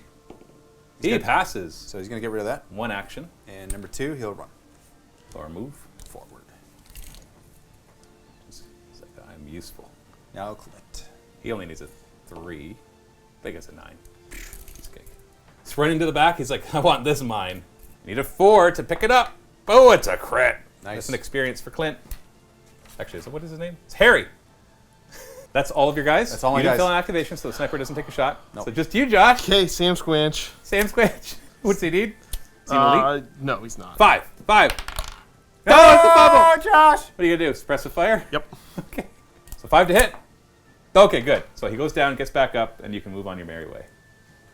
He passes. So he's going to get rid of that. 1 action. And number 2, he'll run Or move. forward. He's like, I'm useful. Now Clint. He only needs a 3. I think it's a 9. He's cake. He's running to the back. He's like, I want this mine. Need a 4 to pick it up. Oh, it's a crit. Nice. That's an experience for Clint. Actually, so what is his name? It's Harry. That's all of your guys? That's all my You didn't guys. fill an activation, so the sniper doesn't take a shot. Nope. So just you, Josh. Okay, Sam Squanch. Sam Squanch. What's he need? Is he an elite? No, he's not. 5. 5. Oh, it's a fumble. Josh! What are you going to do? Suppressive fire? Yep. Okay. So 5 to hit. Okay, good. So he goes down, gets back up, and you can move on your merry way.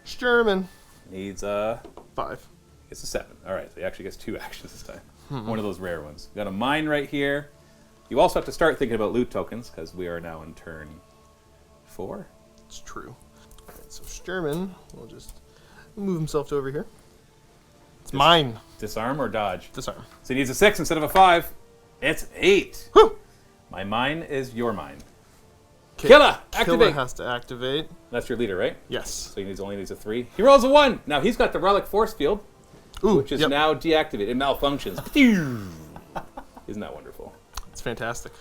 Sturman. Needs a... 5. Gets a 7. All right, so he actually gets 2 actions this time. One of those rare ones. Got a mine right here. You also have to start thinking about loot tokens, because we are now in turn 4. It's true. Alright, so Sturman will just move himself to over here. It's mine. Disarm or dodge? Disarm. So he needs a 6 instead of a 5. It's 8. Whew. My mine is your mine. Okay. Killa, Killa activate. has to activate. That's your leader, right? Yes. So he only needs a 3. He rolls a 1. Now he's got the relic force field, Ooh, which is yep. now deactivated. It malfunctions. Isn't that wonderful? It's fantastic.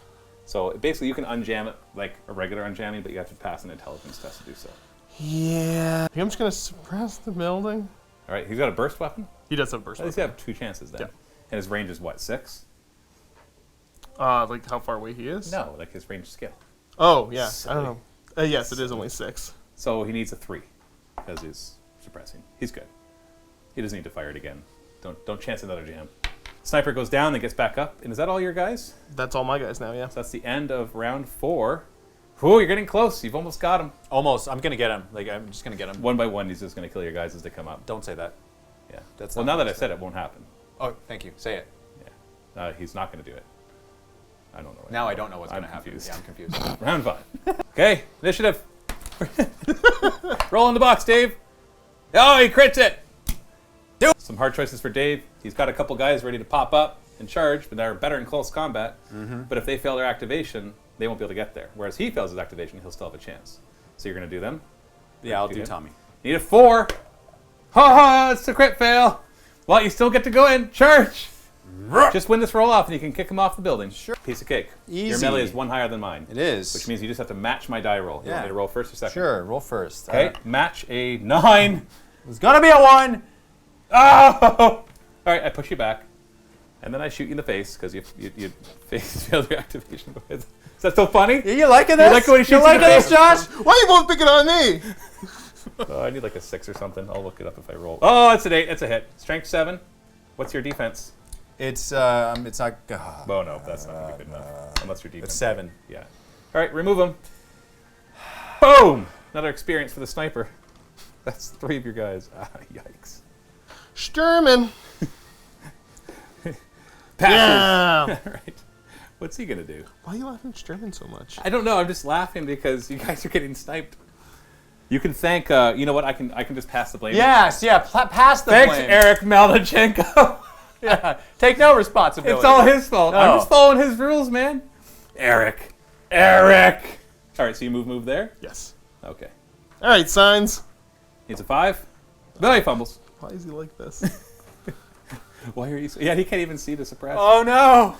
So basically you can unjam it like a regular unjamming, but you have to pass an intelligence test to do so. Yeah. I think I'm just going to suppress the building. All right, he's got a burst weapon. He does have burst. At least you have 2 chances then. Yeah. And his range is what, 6? Like how far away he is? No, like his range scale. Oh, yeah. Silly. I don't know. Yes, it is only 6. So he needs a 3 because he's suppressing. He's good. He doesn't need to fire it again. Don't chance another jam. Sniper goes down, then gets back up. And is that all your guys? That's all my guys now, yeah. So that's the end of round 4. Ooh, you're getting close. You've almost got him. Almost. I'm gonna get him. Like I'm just gonna get him. One by one, he's just going to kill your guys as they come up. Don't say that. Yeah. That's well, not now that what I said it, won't happen. Oh, thank you. Say it. Yeah. He's not going to do it. I don't know. Right Now I don't know what's I'm gonna happen. confused. Yeah, I'm confused. Round 5. Okay, initiative. Roll in the box, Dave. Oh, he crits it. Some hard choices for Dave. He's got a couple guys ready to pop up and charge, but they're better in close combat. But if they fail their activation, they won't be able to get there. Whereas he fails his activation, he'll still have a chance. So you're going to do them? Yeah, I'll Do do it. Tommy. Need a 4. Ha ha, it's a crit fail. Well, you still get to go in. Charge. Just win this roll off and you can kick him off the building. Sure. Piece of cake. Your Easy. melee is 1 higher than mine. It is. Which means you just have to match my die roll. You want Yeah. me to roll first or second? Sure, roll first. Okay, match a 9. It's gonna be a 1. Oh! All right, I push you back, and then I shoot you in the face because you face failed your activation. Is that still funny? You liking this? You like when he shoots You in liking the this, face? Josh? Why are you both picking on me? I need like a 6 or something. I'll look it up if I roll. Oh, it's an 8. It's a hit. Strength 7. What's your defense? It's not. Oh no, that's not gonna be good enough. Unless your defense. It's 7. Yeah. All right, remove him. Boom! Another experience for the sniper. That's 3 of your guys. Ah, yikes. Sturman. Passes. Yeah. All right. What's he gonna do? Why are you laughing at Sturman so much? I don't know. I'm just laughing because you guys are getting sniped. You can thank. You know what? I can just pass the blame. Yes, yeah. Pass the Thanks, blame. Eric Malachenko. Yeah. Take no responsibility. It's all his fault. I'm No. just following his rules, man. Eric. All right. So you move there. Yes. Okay. All right, signs. Needs a 5. No, he fumbles. Why is he like this? Why are you? Yeah, he can't even see the suppress. Oh no.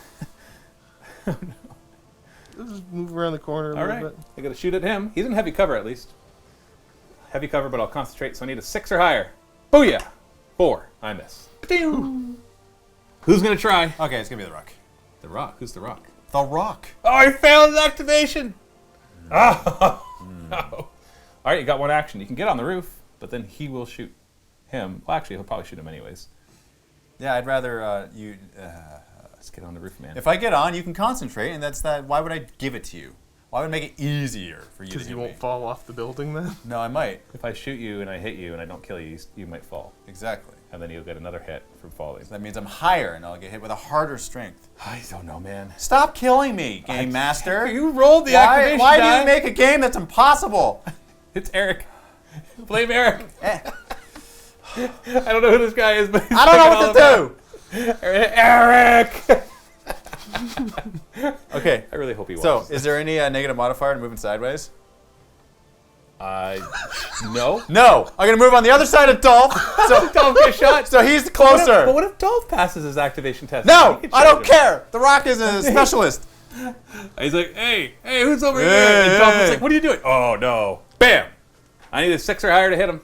Just move around the corner a All little right. bit. I got to shoot at him. He's in heavy cover at least. Heavy cover, but I'll concentrate. So I need a 6 or higher. Booyah! 4. I miss. Who's gonna try? Okay, it's gonna be the Rock. The Rock. Who's the Rock? The Rock. Oh, he failed his activation. Oh no! All right, you got 1 action. You can get on the roof, but then he will shoot him. Well, actually, he'll probably shoot him anyways. Yeah, I'd rather you. Let's get on the roof, man. If I get on, you can concentrate, and that's that. Why would I give it to you? Why would it make it easier for you to Because hit you me? won't fall off the building then? No, I might. If I shoot you and I hit you and I don't kill you, you might fall. Exactly. And then you'll get another hit from falling. That means I'm higher and I'll get hit with a harder strength. I don't know, man. Stop killing me, Game Master. You rolled the activation Why do die. you make a game that's impossible? It's Eric. Blame Eric. Eh. I don't know who this guy is, but he's I don't know what to do. Eric! Okay. I really hope he So, watches. is there any negative modifier to moving sideways? No. No. I'm gonna move on the other side of Dolph. So Dolph get shot. So he's closer. But what if Dolph passes his activation test? No, You can I charge don't him. care. The Rock is a specialist. He's like, hey, who's over here? And Dolph is like, what are you doing? Oh, no. Bam! I need a 6 or higher to hit him.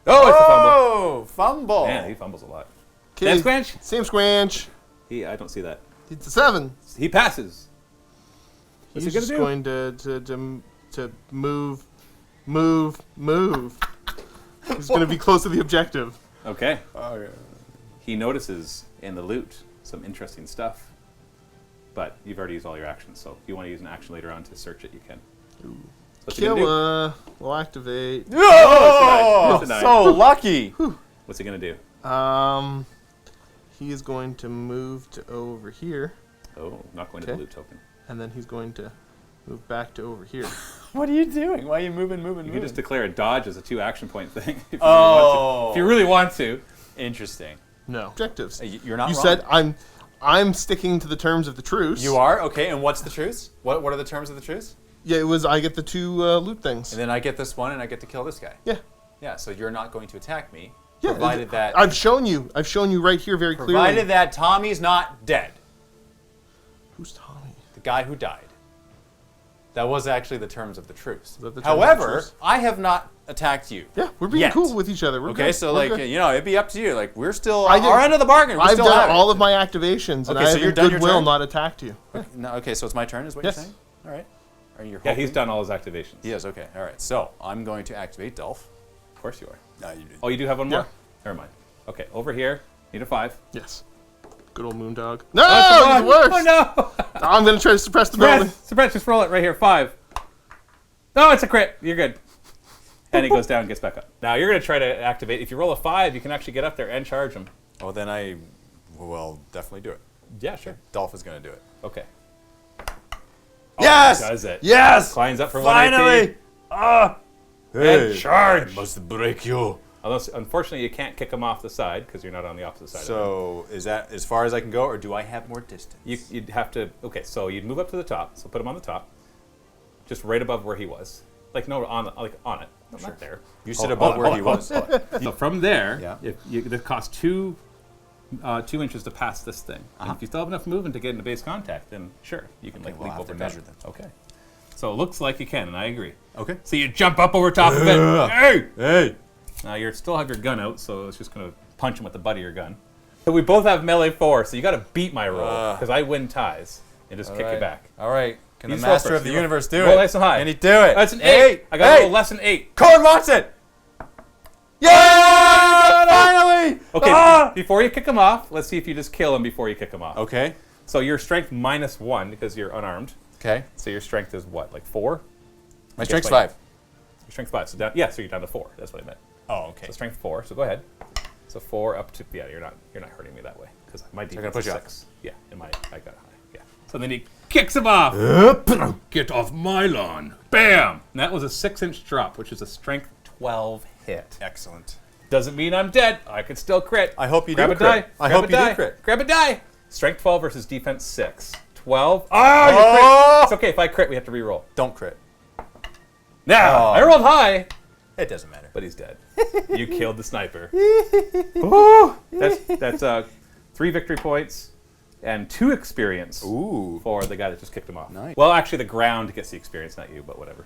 Oh, it's a fumble. Oh, fumble. Man, he fumbles a lot. Okay, Sam Squanch? Sam Squanch. I don't see that. It's a 7. He passes. What's He's he just gonna do? going to move. He's going to be close to the objective. Okay. Oh, yeah. He notices in the loot some interesting stuff. But you've already used all your actions, so if you want to use an action later on to search it, you can. What's he gonna do? Killa will activate. Oh, It's a nine. so lucky. What's he gonna do? He is going to move to over here, Oh, not going to the Okay. loot token. and then he's going to move back to over here. What are you doing? Why are you moving? You can just declare a dodge as a 2 action point thing. If you Oh. really want to. If you really want to. Interesting. No objectives. You're not You wrong. said I'm sticking to the terms of the truce. You are? Okay, and what's the truce? What are the terms of the truce? Yeah, it was. I get the 2 loot things. And then I get this one and I get to kill this guy. Yeah. Yeah, so you're not going to attack me, Yeah. provided that I've shown you right here very clearly. provided that Tommy's not dead. Who's Tommy? The guy who died. That was actually the terms of the truce. that the terms of the However, truce? I have not attacked you. Yeah, we're being Yet. cool with each other. We're Okay, good. so We're like good. it'd be up to you. Like we're still I did- our end of the bargain. We I've still done have all it. of my activations, and Okay, I so have you're in done your goodwill turn? not attacked you. No, okay, so it's my turn, is what Yes. you're saying? All right. Are you? Yeah, he's done all his activations. He is. Okay. All right. So I'm going to activate Dolph. Of course you are. No, you did. Oh, you do have one more? Yeah. Never mind. Okay, over here. Need a 5. Yes. Good old Moondog. No, Oh, it works. Oh, no! I'm going to try to suppress the building. Suppress, just roll it right here. 5. No, it's a crit. You're good. And he goes down and gets back up. Now, you're going to try to activate. If you roll a 5, you can actually get up there and charge him. Oh, then I will definitely do it. Yeah, sure. Dolph is going to do it. Okay. Yes! Does it. Yes! Climbs up for 1 Finally! AP. Hey, And charge! must break you. Unless, unfortunately, you can't kick him off the side because you're not on the opposite side of him. So is that as far as I can go, or do I have more distance? You'd have to. Okay, so you'd move up to the top. So put him on the top, just right above where he was. Like no, on it. No, not there. You sit above where he was. So from there, Yeah. if you, it costs 2 inches to pass this thing. And if you still have enough movement to get into base contact, then sure, you can we'll leap have over to top. measure them. Okay. So it looks like you can, and I agree. Okay. So you jump up over top of it. Hey! Hey. Now you still have your gun out, so it's just gonna punch him with the butt of your gun. So we both have melee 4, so you got to beat my roll because I win ties and just kick you back. All right. Can You the just roll master first. of the You roll. universe do Roll it? nice and high. Can he do it? That's an 8. I got a little less than 8. Code wants it. Yeah! Finally! Okay, before you kick him off, let's see if you just kill him before you kick him off. Okay. So your strength -1 because you're unarmed. Okay. So your strength is what, like 4? My strength's like- 5. Your strength 5. So down, yeah, so you're down to 4. That's what I meant. Oh, okay. So strength 4. So go ahead. So 4 up to you're not hurting me that way because my gonna defense push is you up. 6. Yeah, and I got a high. Yeah. So then he kicks him off. Get off my lawn. Bam! And that was a 6-inch drop, which is a strength 12 hit. Excellent. Doesn't mean I'm dead. I can still crit. I hope you Grab do a crit. die. I Grab hope a you do die. crit. Grab a die. Strength 12 versus defense 6. 12. Oh! You crit. It's okay. If I crit, we have to re-roll. Don't crit. Now, I rolled high, It doesn't matter. but he's dead. You killed the sniper. Ooh. That's 3 victory points and 2 experience Ooh. for the guy that just kicked him off. Nice. Well, actually, the ground gets the experience, not you, but whatever.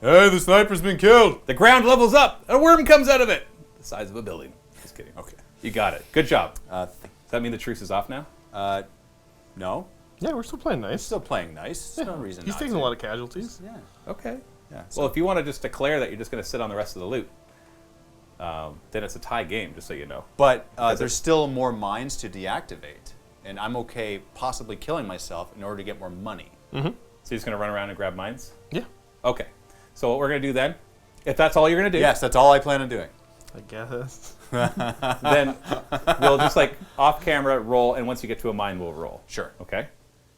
Hey, the sniper's been killed. The ground levels up. A worm comes out of it. The size of a building. Just kidding. Okay. You got it. Good job. Does Uh, that mean the truce is off now? no. Yeah, we're still playing He's nice. still playing nice. There's no reason He's not taking to. a lot of casualties. Yeah. Okay. Yeah. Well, if you want to just declare that you're just going to sit on the rest of the loot, then it's a tie game, just so you know. But there's still more mines to deactivate, and I'm okay possibly killing myself in order to get more money. So you're just going to run around and grab mines? Yeah, Okay. So what we're going to do then, if that's all you're going to do, Yes, that's all I plan on doing. I guess. then we'll just like off camera roll, and once you get to a mine, we'll roll. Sure. Okay?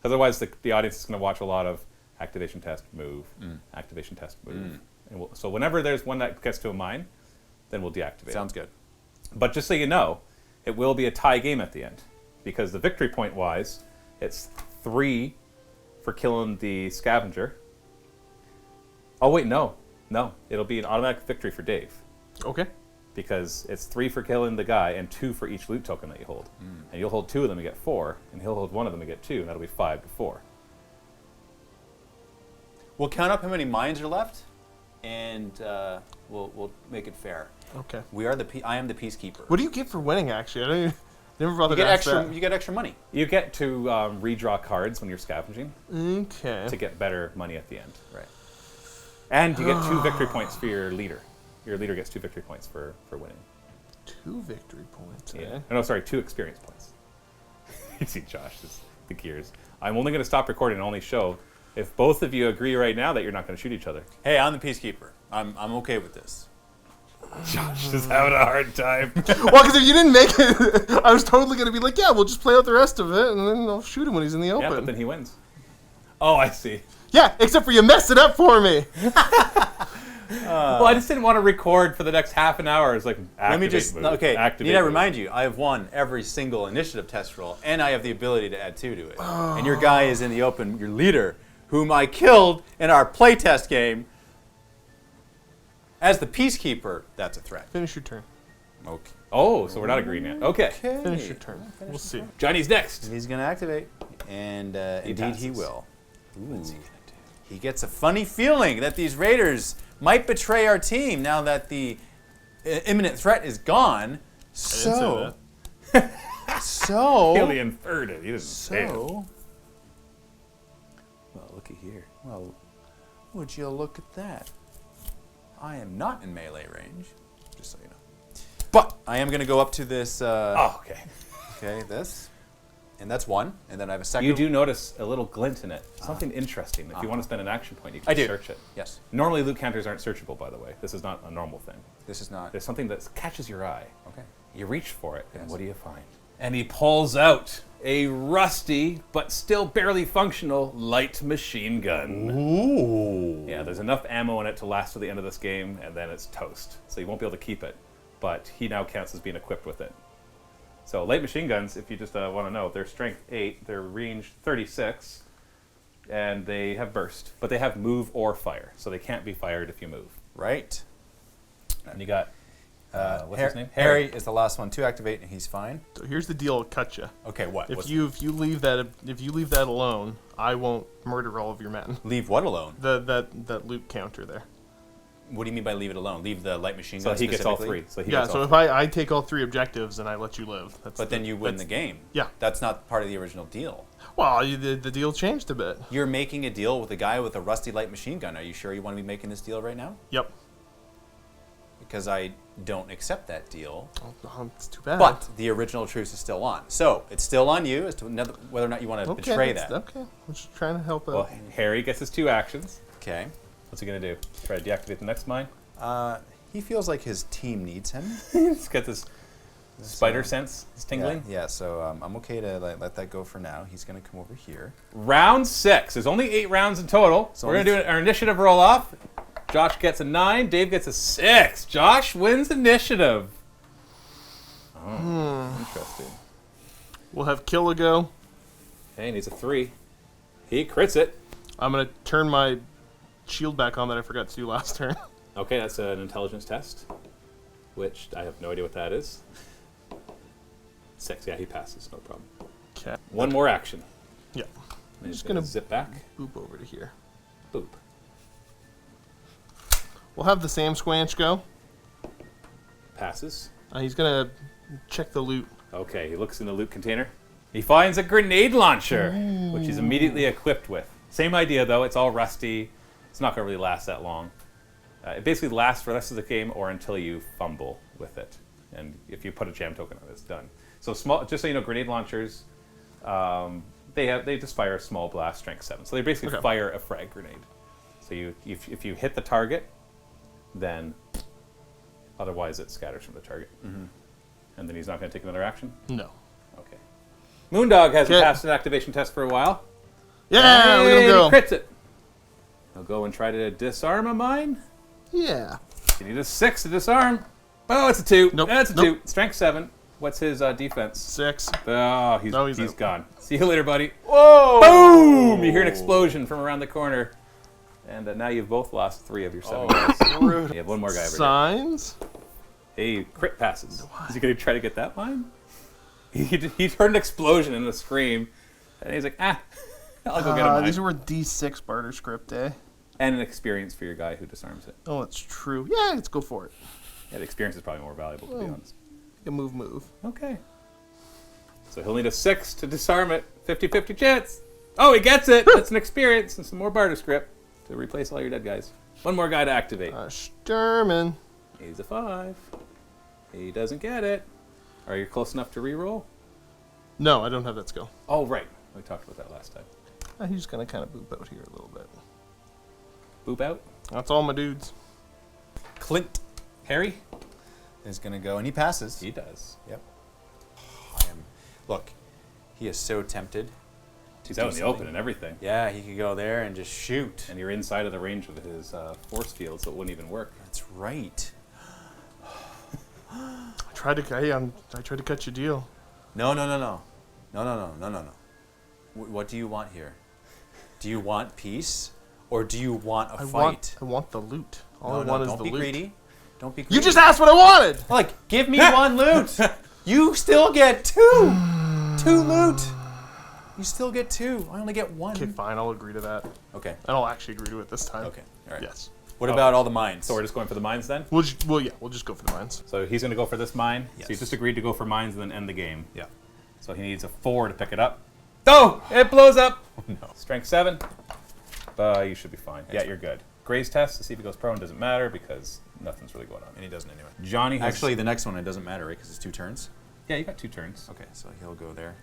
Otherwise, the audience is going to watch a lot of activation test, move, activation test, move. And so whenever there's one that gets to a mine, then we'll deactivate Sounds it. good. But just so you know, it will be a tie game at the end. Because the victory point wise, it's 3 for killing the scavenger. Oh wait, no. It'll be an automatic victory for Dave. Okay. Because it's 3 for killing the guy and 2 for each loot token that you hold. And you'll hold 2 of them and get 4, and he'll hold 1 of them and get 2, and that'll be 5 to 4. We'll count up how many mines are left, and we'll make it fair. Okay. I am the Peacekeeper. What do you get for winning? Actually, I don't even, never bothered You get to ask extra. that. You get extra money. You get to redraw cards when you're scavenging Okay. to get better money at the end. Right. And you get 2 victory points for your leader. Your leader gets 2 victory points for winning. 2 victory points. Yeah. Eh? Oh, no, sorry, 2 experience points. You see Josh, the gears. I'm only going to stop recording and only show if both of you agree right now that you're not going to shoot each other. Hey, I'm the Peacekeeper. I'm okay with this. Josh is having a hard time. Well, because if you didn't make it, I was totally going to be like, yeah, we'll just play out the rest of it, and then I'll shoot him when he's in the Yeah, open. but then he wins. Oh, I see. Yeah, except for you messed it up for me. Well, I just didn't want to record for the next half an hour. It's like, Let me just move, okay. activate Need I move. remind you? I have won every single initiative test roll, and I have the ability to add 2 to it. And your guy is in the open. Your leader, whom I killed in our playtest game, as the Peacekeeper. That's a threat. Finish your turn. Okay. Oh, so we're not agreeing yet. Okay. Finish your turn. We'll see. Johnny's next. He's gonna activate, and indeed he passes. will. What's he gonna do? He gets a funny feeling that these raiders might betray our team now that the imminent threat is gone. So, so, He only inferred it. He didn't say it. so. Well, looky here. Well, would you look at that? I am not in melee range, just so you know. But I am going to go up to this. Oh, okay. Okay, this, and that's 1. And then I have a second. You do notice a little glint in it. Something interesting. If you want to spend an action point, you can I do. search it. Yes. Normally, loot counters aren't searchable, by the way. This is not a normal thing. This is not. There's something that catches your eye. Okay. You reach for it, and Yes. what do you find? And he pulls out a rusty, but still barely functional, light machine gun. Ooh. Yeah, there's enough ammo in it to last to the end of this game, and then it's toast. So you won't be able to keep it. But he now counts as being equipped with it. So light machine guns, if you just want to know, they're strength 8, they're range 36, and they have burst. But they have move or fire, so they can't be fired if you move. Right. And you got, what's his name? Harry is the last one to activate, and he's fine. So here's the deal. I'll cut you. Okay, what? If you leave that alone, I won't murder all of your men. Leave what alone? That loot counter there. What do you mean by leave it alone? Leave the light machine So gun he gets all specifically? 3. So he Yeah. gets So all if I take all 3 objectives and I let you live, But then you win the game. Yeah. That's not part of the original deal. Well, the deal changed a bit. You're making a deal with a guy with a rusty light machine gun. Are you sure you want to be making this deal right now? Yep. Because I don't accept that deal. Oh, it's too bad. But the original truce is still on. So it's still on you as to whether or not you want to betray that. Okay. I'm just trying to help out. Well, Harry gets his 2 actions. Okay. What's he going to do? Try to deactivate the next mine? He feels like his team needs him. He's got this spider sense. It's tingling. Yeah, so I'm okay to let that go for now. He's going to come over here. Round 6. There's only 8 rounds in total. So we're going to do our initiative roll off. Josh gets a 9. Dave gets a 6. Josh wins initiative. Oh, interesting. We'll have Killa go. Okay, needs a 3. He crits it. I'm gonna turn my shield back on that I forgot to do last turn. Okay, that's an intelligence test, which I have no idea what that is. 6. Yeah, he passes. No problem. Okay. 1 more action. Yeah. I'm just gonna zip back. Boop over to here. Boop. We'll have the Sam Squanch go. Passes. He's gonna check the loot. Okay, he looks in the loot container. He finds a grenade launcher, which he's immediately equipped with. Same idea, though. It's all rusty. It's not going to really last that long. It basically lasts for the rest of the game or until you fumble with it. And if you put a jam token on it, it's done. So small, just so you know, grenade launchers, they just fire a small blast, strength 7. So they basically Okay. fire a frag grenade. So if you hit the target, then otherwise it scatters from the target. And then he's not going to take another action? No. Okay. Moondog hasn't Okay. passed an activation test for a while. Yeah, look at Hey, him go. he crits it. He'll go and try to disarm a mine. Yeah. You need a 6 to disarm. Oh, it's a 2. Nope. That's a Nope. 2. Strength 7. What's his defense? 6. Oh, he's out. gone. See you later, buddy. Whoa! Boom! You hear an explosion from around the corner. And now you've both lost 3 of your 7 guys. You have one more guy over here. Signs. Hey, crit passes. Is he going to try to get that mine? He heard an explosion and a scream. And he's like, I'll go get a mine. These are worth D6 barter script, eh? And an experience for your guy who disarms it. Oh, that's true. Yeah, let's go for it. Yeah, the experience is probably more valuable, to be honest. A move. Okay. So he'll need a 6 to disarm it. 50-50 chance. Oh, he gets it. That's an experience and some more barter script to replace all your dead guys. One more guy to activate. Sturman. He's a 5. He doesn't get it. Are you close enough to reroll? No, I don't have that skill. Oh, right. We talked about that last time. He's just gonna kind of boop out here a little bit. Boop out. That's all my dudes. Clint Harry? is going to go, and he passes. He does. Yep. Look, he is so tempted. He's out in the open and everything. Yeah, he could go there and just shoot. And you're inside of the range of his force field, so it wouldn't even work. That's right. I tried to cut your deal. No. What do you want here? Do you want peace, or do you want a fight? I want the loot. All No, I want is don't the be loot. greedy. Don't be greedy. You just asked what I wanted. Like, give me one loot. You still get 2. 2 loot. You still get 2. I only get 1. Okay, fine. I'll agree to that. Okay. And I'll actually agree to it this time. Okay. All right. Yes. What about all the mines? So we're just going for the mines then? We'll just go for the mines. So he's going to go for this mine. Yes. So he's just agreed to go for mines and then end the game. Yeah. So he needs a 4 to pick it up. Oh, it blows up. No. Strength 7. You should be fine. Yeah, you're good. Graze test to see if he goes prone doesn't matter because nothing's really going on. And he doesn't anyway. Johnny has... Actually, the next one, it doesn't matter, right? Because it's 2 turns. Yeah, you got 2 turns. Okay, so he'll go there.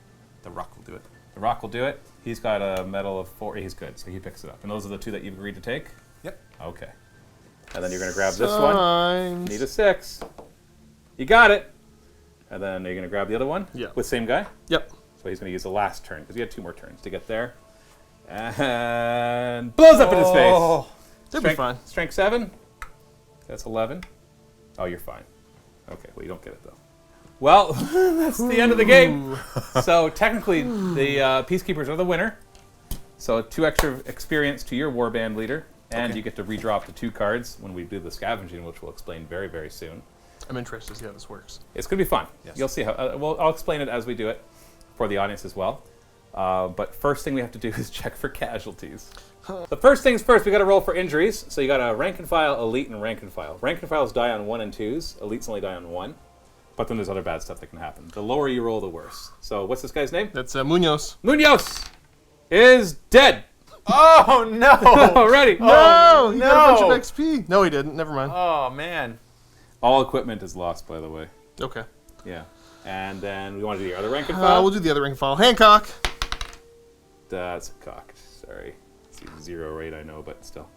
The rock will do it. The rock will do it. He's got a medal of 4. He's good, so he picks it up. And those are the 2 that you've agreed to take? Yep. Okay. And then you're going to grab this one. Signs. Need a 6. You got it. And then you're going to grab the other one? Yeah. With same guy? Yep. So he's going to use the last turn, because he had 2 more turns to get there. And blows up in his face. They'll be fine. Strength 7. That's 11. Oh, you're fine. Okay, well, you don't get it, though. Well, that's the end of the game. So technically, the Peacekeepers are the winner. So 2 extra experience to your warband leader, and you get to redraw up to 2 cards when we do the scavenging, which we'll explain very, very soon. I'm interested to see how this works. It's going to be fun. Yes. You'll see how. I'll explain it as we do it for the audience as well. But first thing we have to do is check for casualties. The first things first, we got to roll for injuries. So you got a rank and file, elite, and rank and file. Rank and files die on 1 and 2s. Elites only die on 1. But then there's other bad stuff that can happen. The lower you roll, the worse. So what's this guy's name? That's Munoz. Munoz is dead Oh, no. already. No, he got a no. bunch of XP. No, he didn't. Never mind. Oh, man. All equipment is lost, by the way. Okay. Yeah. And then we want to do the other rank and file. We'll do the other rank and file. Hancock. That's cocked. Sorry. It's 0 rate, I know, but still.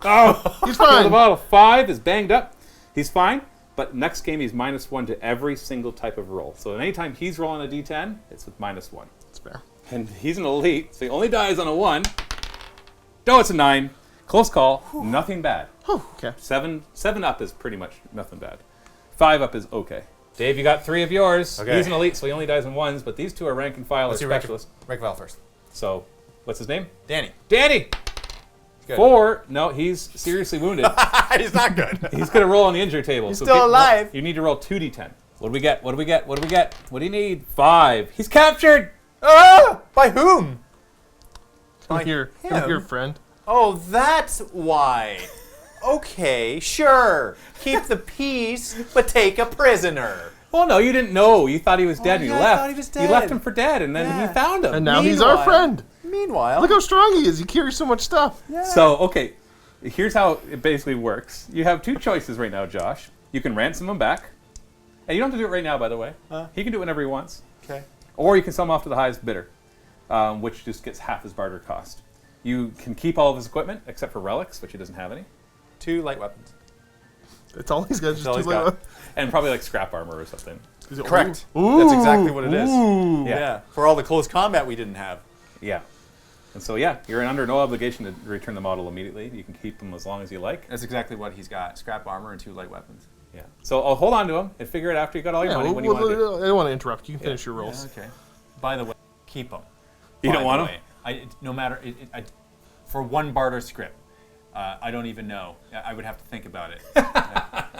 Oh! He's The fine. bottle 5 is banged up. He's fine, but next game he's -1 to every single type of roll. So anytime he's rolling a d10, it's with -1. That's fair. And he's an elite, so he only dies on a 1. No, it's a 9. Close call. Nothing bad. Whew, okay. 7 up is pretty much nothing bad. 5 up is okay. Dave, you got 3 of yours. Okay. He's an elite, so he only dies in 1s, but these 2 are rank and file or specialists. Rank file first. So, what's his name? Danny. Danny! Good. 4. No, he's seriously wounded. He's not good. He's going to roll on the injury table. He's still alive. You need to roll 2d10. What do we get? What do we get? What do we get? What do you need? 5. He's captured! Ah! By whom? Come here. him? Come here, friend. Oh, that's why. Okay, sure. Keep the peace, but take a prisoner. Well, no, you didn't know. You thought he was dead and you yeah, I left. thought he was You dead. left him for dead, and then Yeah. he found him. And now he's our Meanwhile- friend. Meanwhile, Look how strong he is. He carries so much stuff. So, okay, here's how it basically works. You have 2 choices right now, Josh. You can ransom him back. And you don't have to do it right now, by the way. He can do it whenever he wants. okay. Or you can sell him off to the highest bidder. which just gets half his barter cost. You can keep all of his equipment except for relics, which he doesn't have any. 2 light weapons. That's all he's got. Just That's all two he's like- got. And probably like scrap armor or something. Correct. Ooh. That's exactly what it is. Ooh. Yeah. For all the close combat we didn't have. Yeah. And so, yeah, you're under no obligation to return the model immediately. You can keep them as long as you like. That's exactly what he's got. Scrap armor and 2 light weapons. Yeah. So I'll hold on to them and figure it after you got all your money when you want to do. I don't want to interrupt. You can finish your rolls. Okay. By the way, keep them. You don't want them? No matter, for 1 barter script, I don't even know. I would have to think about it.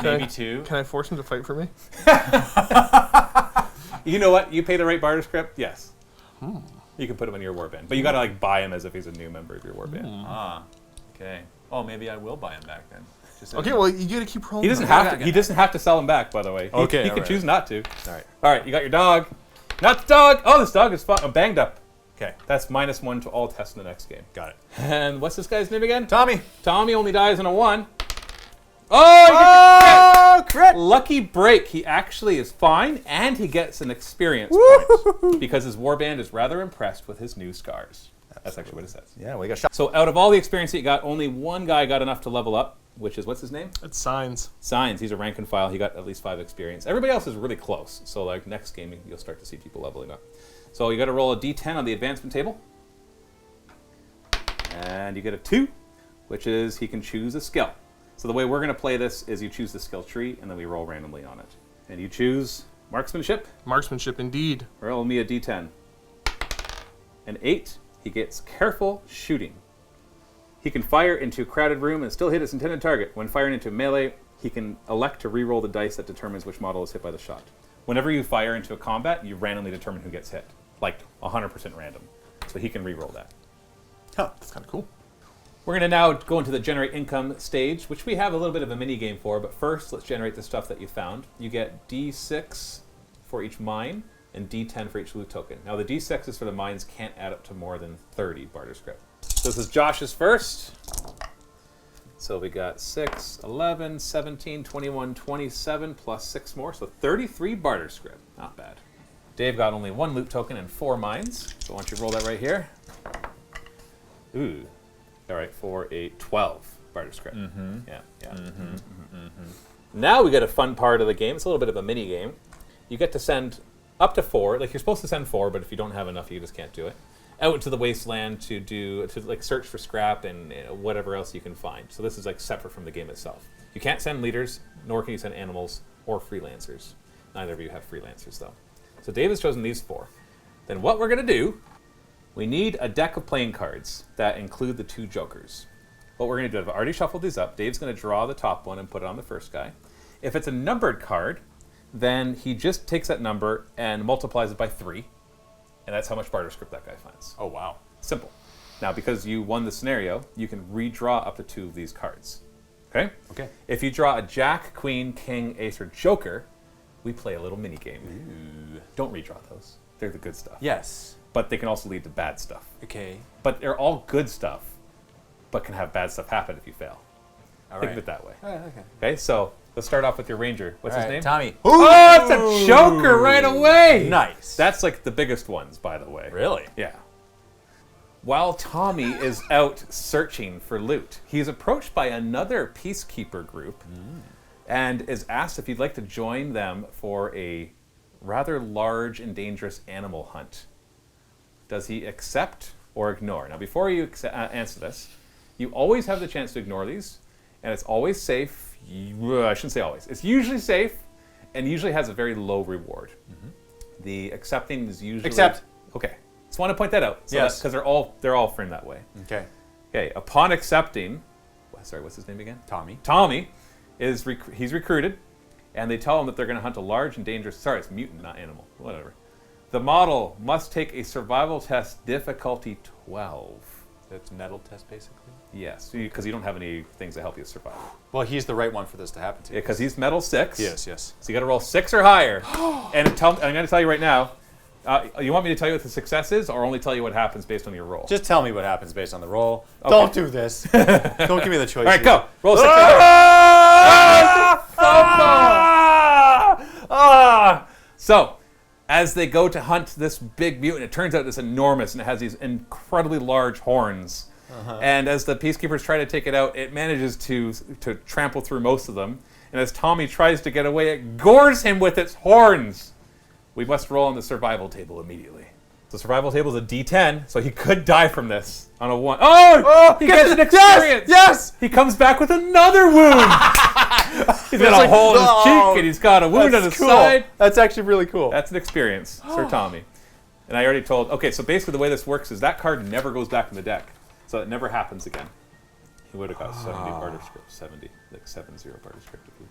Maybe 2. Can I force him to fight for me? You know what? You pay the right barter script, yes. You can put him in your warband. But you got to like buy him as if he's a new member of your warband. Ah, okay. Oh, maybe I will buy him back then. Just Okay, well, you got to keep rolling. He doesn't have to. He doesn't have to sell him back, by the way. Okay, He all can right. choose not to. All right. All right, you got your dog. Not the dog. Oh, this dog is banged up. Okay. That's -1 to all tests in the next game. Got it. And what's this guy's name again? Tommy. Tommy only dies in a 1. Oh, crit! Lucky break. He actually is fine, and he gets an experience point because his warband is rather impressed with his new scars. That's actually what it says. Yeah, we got shot. So out of all the experience that you got, only one guy got enough to level up, which is, what's his name? It's signs. Signs. He's a rank and file. He got at least 5 experience. Everybody else is really close. So like next game, you'll start to see people leveling up. So you got to roll a d10 on the advancement table. And you get a 2, which is he can choose a skill. So the way we're going to play this is you choose the skill tree, and then we roll randomly on it. And you choose marksmanship. Marksmanship, indeed. Roll me a d10. An 8, he gets careful shooting. He can fire into a crowded room and still hit its intended target. When firing into melee, he can elect to re-roll the dice that determines which model is hit by the shot. Whenever you fire into a combat, you randomly determine who gets hit. Like 100% random. So he can re-roll that. Huh, that's kind of cool. We're going to now go into the generate income stage, which we have a little bit of a mini game for, but first let's generate the stuff that you found. You get D6 for each mine and D10 for each loot token. Now the D6s for the mines can't add up to more than 30 barter script. So this is Josh's first. So we got 6, 11, 17, 21, 27 plus 6 more, so 33 barter script. Not bad. Dave got only 1 loot token and 4 mines, so why don't you roll that right here. Ooh. All right, 4, 8, 12 barter script. Yeah. Now we get a fun part of the game. It's a little bit of a mini game. You get to send up to 4. Like you're supposed to send 4, but if you don't have enough, you just can't do it. Out into the wasteland to like search for scrap and whatever else you can find. So this is like separate from the game itself. You can't send leaders, nor can you send animals or freelancers. Neither of you have freelancers though. So Dave has chosen these 4. Then what we're gonna do, we need a deck of playing cards that include the 2 jokers. What we're going to do, I've already shuffled these up. Dave's going to draw the top one and put it on the first guy. If it's a numbered card, then he just takes that number and multiplies it by 3. And that's how much barter script that guy finds. Oh, wow. Simple. Now, because you won the scenario, you can redraw up to 2 of these cards. Okay? Okay. If you draw a jack, queen, king, ace, or joker, we play a little mini game. Ooh. Don't redraw those. They're the good stuff. Yes. But they can also lead to bad stuff. Okay. But they're all good stuff, but can have bad stuff happen if you fail. All Think right. of it that way. All right, okay. Okay, so let's start off with your ranger. What's his name? Tommy. Oh, it's a joker right away! Nice. That's like the biggest ones, by the way. Really? Yeah. While Tommy is out searching for loot, he is approached by another Peacekeeper group and is asked if he'd like to join them for a rather large and dangerous animal hunt. Does he accept or ignore? Now, before you answer this, you always have the chance to ignore these, and it's always safe. I shouldn't say always. It's usually safe, and usually has a very low reward. The accepting is usually Accept. Okay, just want to point that out. So Yes. because they're all framed that way. Okay. Okay, upon accepting, sorry, what's his name again? Tommy. Tommy is he's recruited, and they tell him that they're going to hunt a large and dangerous. Sorry, it's mutant, not animal. Whatever. The model must take a survival test difficulty 12. That's metal test, basically. Yes, because you don't have any things that help you survive. Well, he's the right one for this to happen to. Yeah, because he's metal 6. Yes, yes. So you got to roll 6 or higher. And I'm going to tell you right now. You want me to tell you what the success is, or only tell you what happens based on your roll? Just tell me what happens based on the roll. Okay. Don't do this. Don't give me the choice. All right, here. go. Roll 6 or higher. So as they go to hunt this big mutant, it turns out it's enormous and it has these incredibly large horns. And as the Peacekeepers try to take it out, it manages to trample through most of them. And as Tommy tries to get away, it gores him with its horns. We must roll on the survival table immediately. The survival table is a D10, so he could die from this on a 1. Oh! He gets an experience! Yes! He comes back with another wound! He's got a hole in his cheek, and he's got a wound on his side. That's actually really cool. That's an experience, Sir Tommy. And I already told... Okay, so basically the way this works is that card never goes back in the deck. So it never happens again. He would have got 70 barter script. 70. Like 70 barter script if you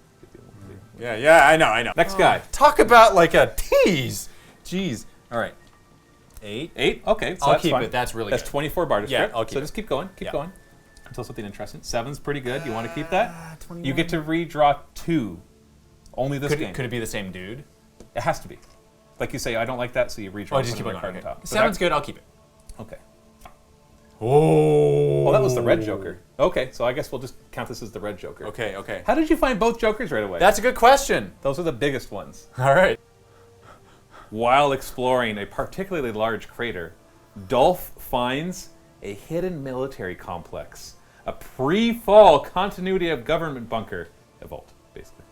Yeah, I know. Next guy. Talk about like a tease. Jeez. All right. 8. 8? Okay, so I'll that's keep fine. it. That's really That's good. 24 barter Yeah, script. I'll keep so it. just keep going. Keep going. Until something interesting. 7's pretty good. You want to keep that? 21. You get to redraw 2. Only this game. Could it be the same dude? It has to be. Like you say, I don't like that, so you redraw Oh, just keep another it card going. on top. So 7's good. I'll keep it. Okay. Oh. Well, that was the red Joker. Okay, so I guess we'll just count this as the red Joker. Okay. How did you find both Jokers right away? That's a good question. Those are the biggest ones. All right. While exploring a particularly large crater, Dolph finds a hidden military complex, a pre-fall continuity of government bunker, a vault, basically.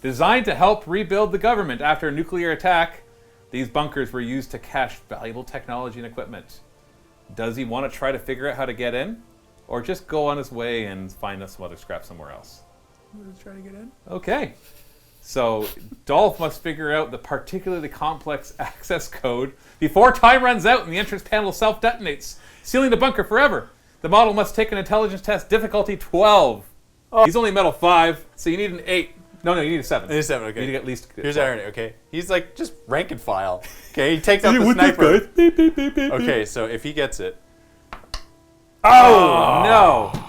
Designed to help rebuild the government after a nuclear attack, these bunkers were used to cache valuable technology and equipment. Does he want to try to figure out how to get in? Or just go on his way and find us some other scrap somewhere else? Let's try to get in. Okay. So Dolph must figure out the particularly complex access code before time runs out and the entrance panel self-detonates, sealing the bunker forever. The model must take an intelligence test, difficulty 12. He's only metal 5, so you need an 8. No, you need a 7. It is 7, okay. You need to get at least... Here's irony, okay? He's like just rank and file. Okay, he takes out the sniper. Beep, beep, beep, beep, Okay, so if he gets it. Oh, no.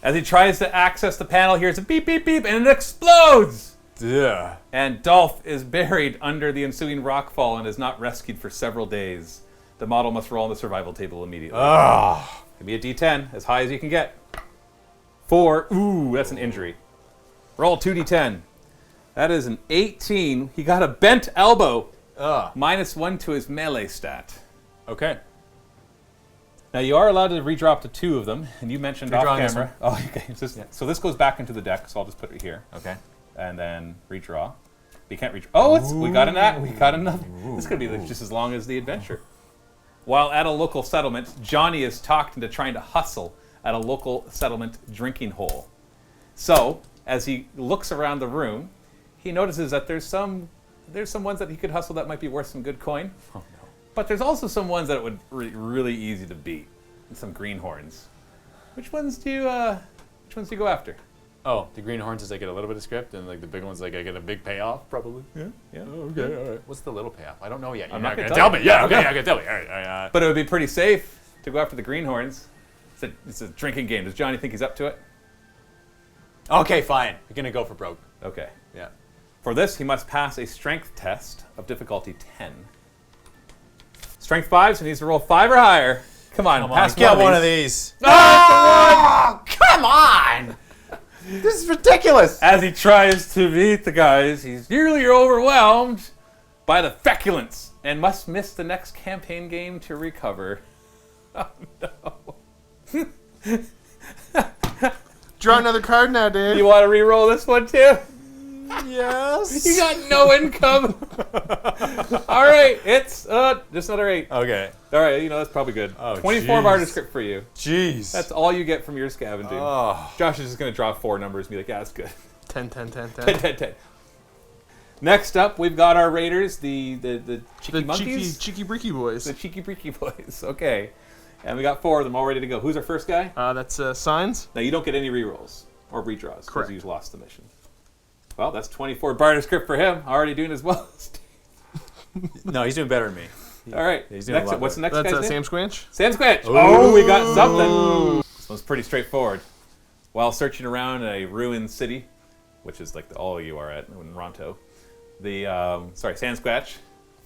As he tries to access the panel, hears a beep, beep, beep, and it explodes! Yeah. And Dolph is buried under the ensuing rockfall and is not rescued for several days. The model must roll on the survival table immediately. Give me a D10, as high as you can get. 4. Ooh, that's an injury. Roll 2D10. That is an 18. He got a bent elbow. -1 to his melee stat. Okay. Now you are allowed to redrop to 2 of them, and you mentioned off Redrawing this camera. Oh, okay. So this goes back into the deck, so I'll just put it here. Okay. And then redraw. You can't redraw. Oh, we got an act. We got another. This could be just as long as the adventure. While at a local settlement, Johnny is talked into trying to hustle at a local settlement drinking hole. So, as he looks around the room, he notices that there's some ones that he could hustle that might be worth some good coin. Oh, no. But there's also some ones that would be really easy to beat. And some greenhorns. Which ones do you go after? Oh, the greenhorns is I get a little bit of script, and like the big ones, like I get a big payoff, probably. Yeah. Oh, okay, all right. What's the little payoff? I don't know yet. You're I'm not not gonna gonna tell tell me. you. Yeah, okay, Okay. I can tell you. All right. But it would be pretty safe to go after the greenhorns. It's a drinking game. Does Johnny think he's up to it? Okay, fine. You're gonna go for broke. Okay. Yeah. For this, he must pass a strength test of difficulty 10. Strength 5, so he needs to roll 5 or higher. Come on, pass Get one of these. Oh, come on! This is ridiculous. As he tries to beat the guys, he's nearly overwhelmed by the feculence and must miss the next campaign game to recover. Oh no. Draw another card now, Dave. You want to re-roll this one too? Yes. You got no income. All right, it's just another 8. Okay. All right, that's probably good. Oh, 24 jeez. barter script for you. Jeez. That's all you get from your scavenging. Oh. Josh is just going to draw 4 numbers and be like, yeah, that's good. 10, 10, 10, 10. 10, 10, 10. Next up, we've got our raiders, the cheeky monkeys. Cheeky breaky boys. The cheeky breaky boys. Okay. And we got 4 of them all ready to go. Who's our first guy? That's signs. Now, you don't get any rerolls or redraws because Correct. you've lost the mission. Well, that's 24 barter script for him. Already doing as well. No, he's doing better than me. All right. He's doing a lot What's the next That's guy's name? Sam Squanch. Sam Squanch. Oh, we got something. This one's pretty straightforward. While searching around a ruined city, which is like all you are at in Ronto, Sam Squanch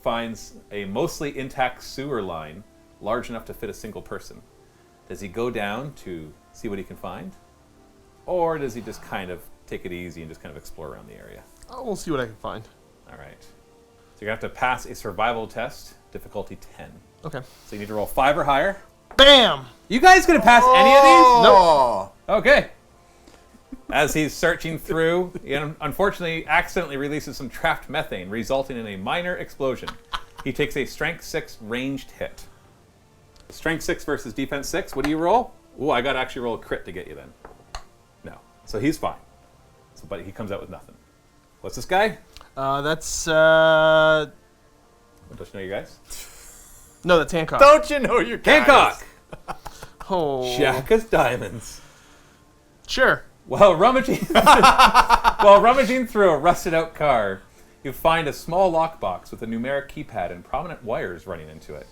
finds a mostly intact sewer line large enough to fit a single person. Does he go down to see what he can find? Or does he just kind of take it easy and just kind of explore around the area? Oh, we'll see what I can find. All right. you're going to have to pass a survival test, difficulty 10. Okay. So you need to roll 5 or higher. Bam! You guys going to pass any of these? No. Okay. As he's searching through, he unfortunately accidentally releases some trapped methane, resulting in a minor explosion. He takes a Strength 6 ranged hit. Strength 6 versus Defense 6. What do you roll? Ooh, I got to actually roll a crit to get you then. No. So he's fine. So, but he comes out with nothing. What's this guy? That's Don't you know you guys? no, that's Hancock. Don't you know your guys? Hancock! Oh, Jack of Diamonds. sure. While rummaging through a rusted out car, you find a small lockbox with a numeric keypad and prominent wires running into it.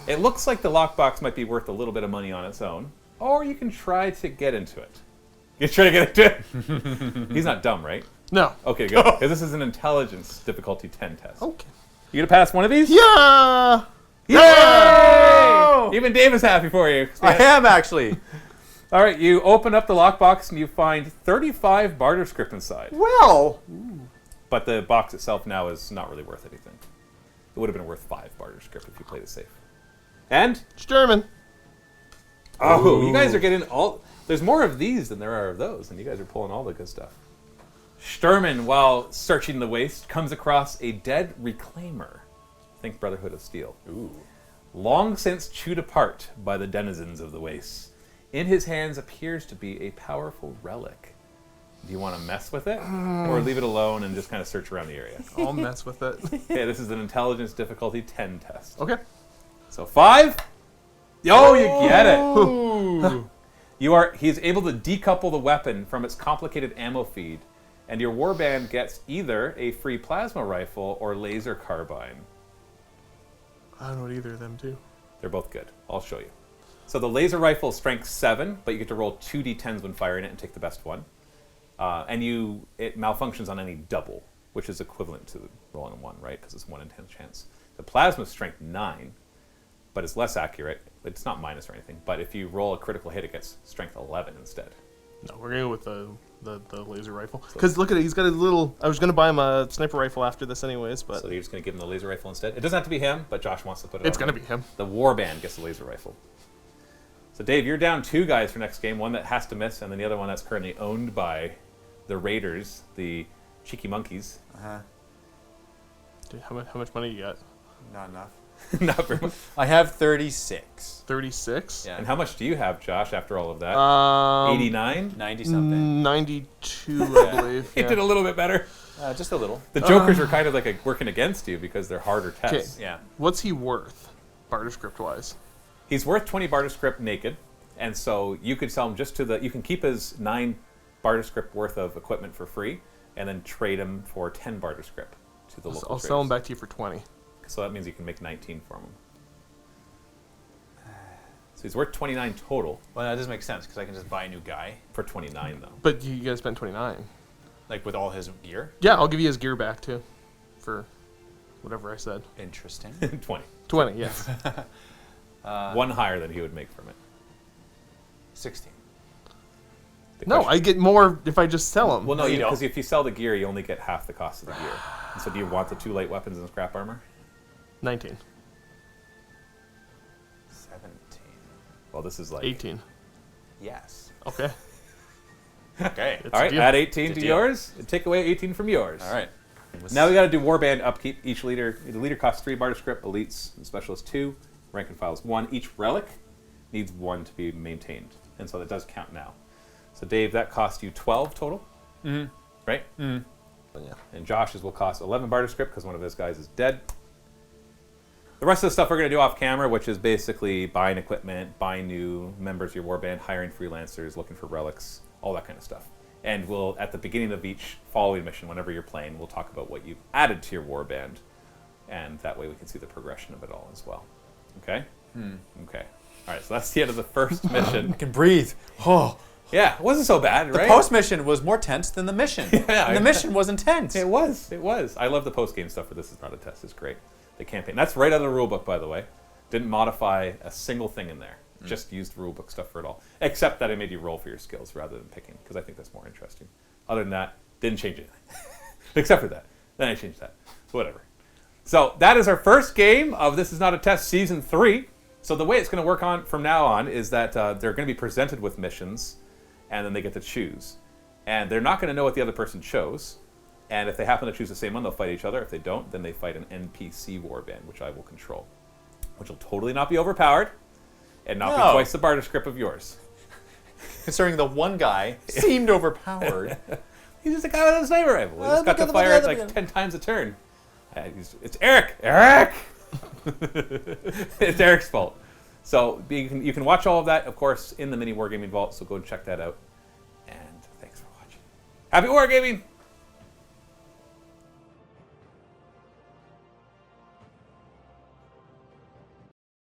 It looks like the lockbox might be worth a little bit of money on its own, or you can try to get into it. You try to get into it? He's not dumb, right? No. Okay, good. Because this is an intelligence difficulty 10 test. Okay. You gonna pass one of these? Yeah. Yay! Even Dave is happy for you. I am actually. All right, you open up the lockbox and you find 35 barter script inside. Well. But the box itself now is not really worth anything. It would have been worth 5 barter script if you played it safe. And? It's German. Oh, you guys are getting all... There's more of these than there are of those, and you guys are pulling all the good stuff. Sturman, while searching the waste, comes across a dead reclaimer. Think Brotherhood of Steel. Ooh. Long since chewed apart by the denizens of the waste. In his hands appears to be a powerful relic. Do you want to mess with it? Or leave it alone and just kind of search around the area? I'll mess with it. Okay, this is an intelligence difficulty 10 test. Okay. So 5. Oh, you get it. He's able to decouple the weapon from its complicated ammo feed, and your warband gets either a free plasma rifle or laser carbine. I don't know what either of them do. They're both good. I'll show you. So the laser rifle is strength 7, but you get to roll 2 d10s when firing it and take the best one. And it malfunctions on any double, which is equivalent to rolling a 1, right? Because it's 1 in 10 chance. The plasma is strength 9, but it's less accurate. It's not minus or anything, but if you roll a critical hit, it gets strength 11 instead. No, we're going to go with the laser rifle. Because look at it, he's got a little... I was going to buy him a sniper rifle after this anyways, but... So you're just going to give him the laser rifle instead? It doesn't have to be him, but Josh wants to put it on. It's going to be him. The warband gets the laser rifle. So Dave, you're down 2 guys for next game. One that has to miss, and then the other one that's currently owned by the Raiders, the Cheeky Monkeys. Dude, how much money you got? Not enough. Not very much. I have 36. 36? Yeah. And how much do you have, Josh, after all of that? 89? 90 something. 92, I believe. It did a little bit better. Just a little. The Jokers are kind of like working against you because they're harder tests. Yeah. What's he worth, barter script wise? He's worth 20 barter script naked, and so you could sell him just to the... You can keep his 9 barter script worth of equipment for free, and then trade him for 10 barter script to the local I'll sell him back to you for 20. So that means you can make 19 for him. So he's worth 29 total. Well, that does make sense because I can just buy a new guy, For 29, though. But you gotta spend 29. like with all his gear. Yeah, I'll give you his gear back too. For whatever I said. Interesting. 20. 20, yeah. 1 higher than he would make from it. 16. The No, question- I get more if I just sell him. Well, no, you don't. because if you sell the gear, you only get half the cost of the gear. And so do you want the 2 light weapons and scrap armor? 19. 17. Well, this is like... 18. Yes. Okay. Okay. It's All a right, deal. add 18 It's a to deal. yours, and take away 18 from yours. All right. Now we got to do warband upkeep. The leader costs 3 barter script, elites and specialists 2, rank and files 1. Each relic needs 1 to be maintained, and so that does count now. So Dave, that cost you 12 total, right? Yeah. And Josh's will cost 11 barter script because one of his guys is dead. The rest of the stuff we're going to do off camera, which is basically buying equipment, buying new members of your warband, hiring freelancers, looking for relics, all that kind of stuff. And we'll, at the beginning of each following mission, whenever you're playing, we'll talk about what you've added to your warband. And that way we can see the progression of it all as well. Okay? Okay. All right, so that's the end of the first mission. I can breathe. Oh. Yeah, it wasn't so bad, The right? post mission was more tense than the mission. Yeah, and the mission was intense. It was. It was. I love the post-game stuff for This Is Not a Test. It's great. The campaign. That's right out of the rulebook, by the way. Didn't modify a single thing in there. Just used rulebook stuff for it all. Except that I made you roll for your skills rather than picking, because I think that's more interesting. Other than that, didn't change anything. Except for that. Then I changed that. Whatever. So that is our first game of This Is Not a Test Season 3. So the way it's going to work on from now on is that they're going to be presented with missions, and then they get to choose. And they're not going to know what the other person chose. And if they happen to choose the same one, they'll fight each other. If they don't, then they fight an NPC warband, which I will control. Which will totally not be overpowered, and not be twice the barter script of yours. Considering the one guy seemed overpowered. He's just a guy with a sniper rifle. He just got to fire it like 10 times a turn. It's Eric! Eric! It's Eric's fault. So you can watch all of that, of course, in the Mini Wargaming Vault, so go check that out. And thanks for watching. Happy Wargaming!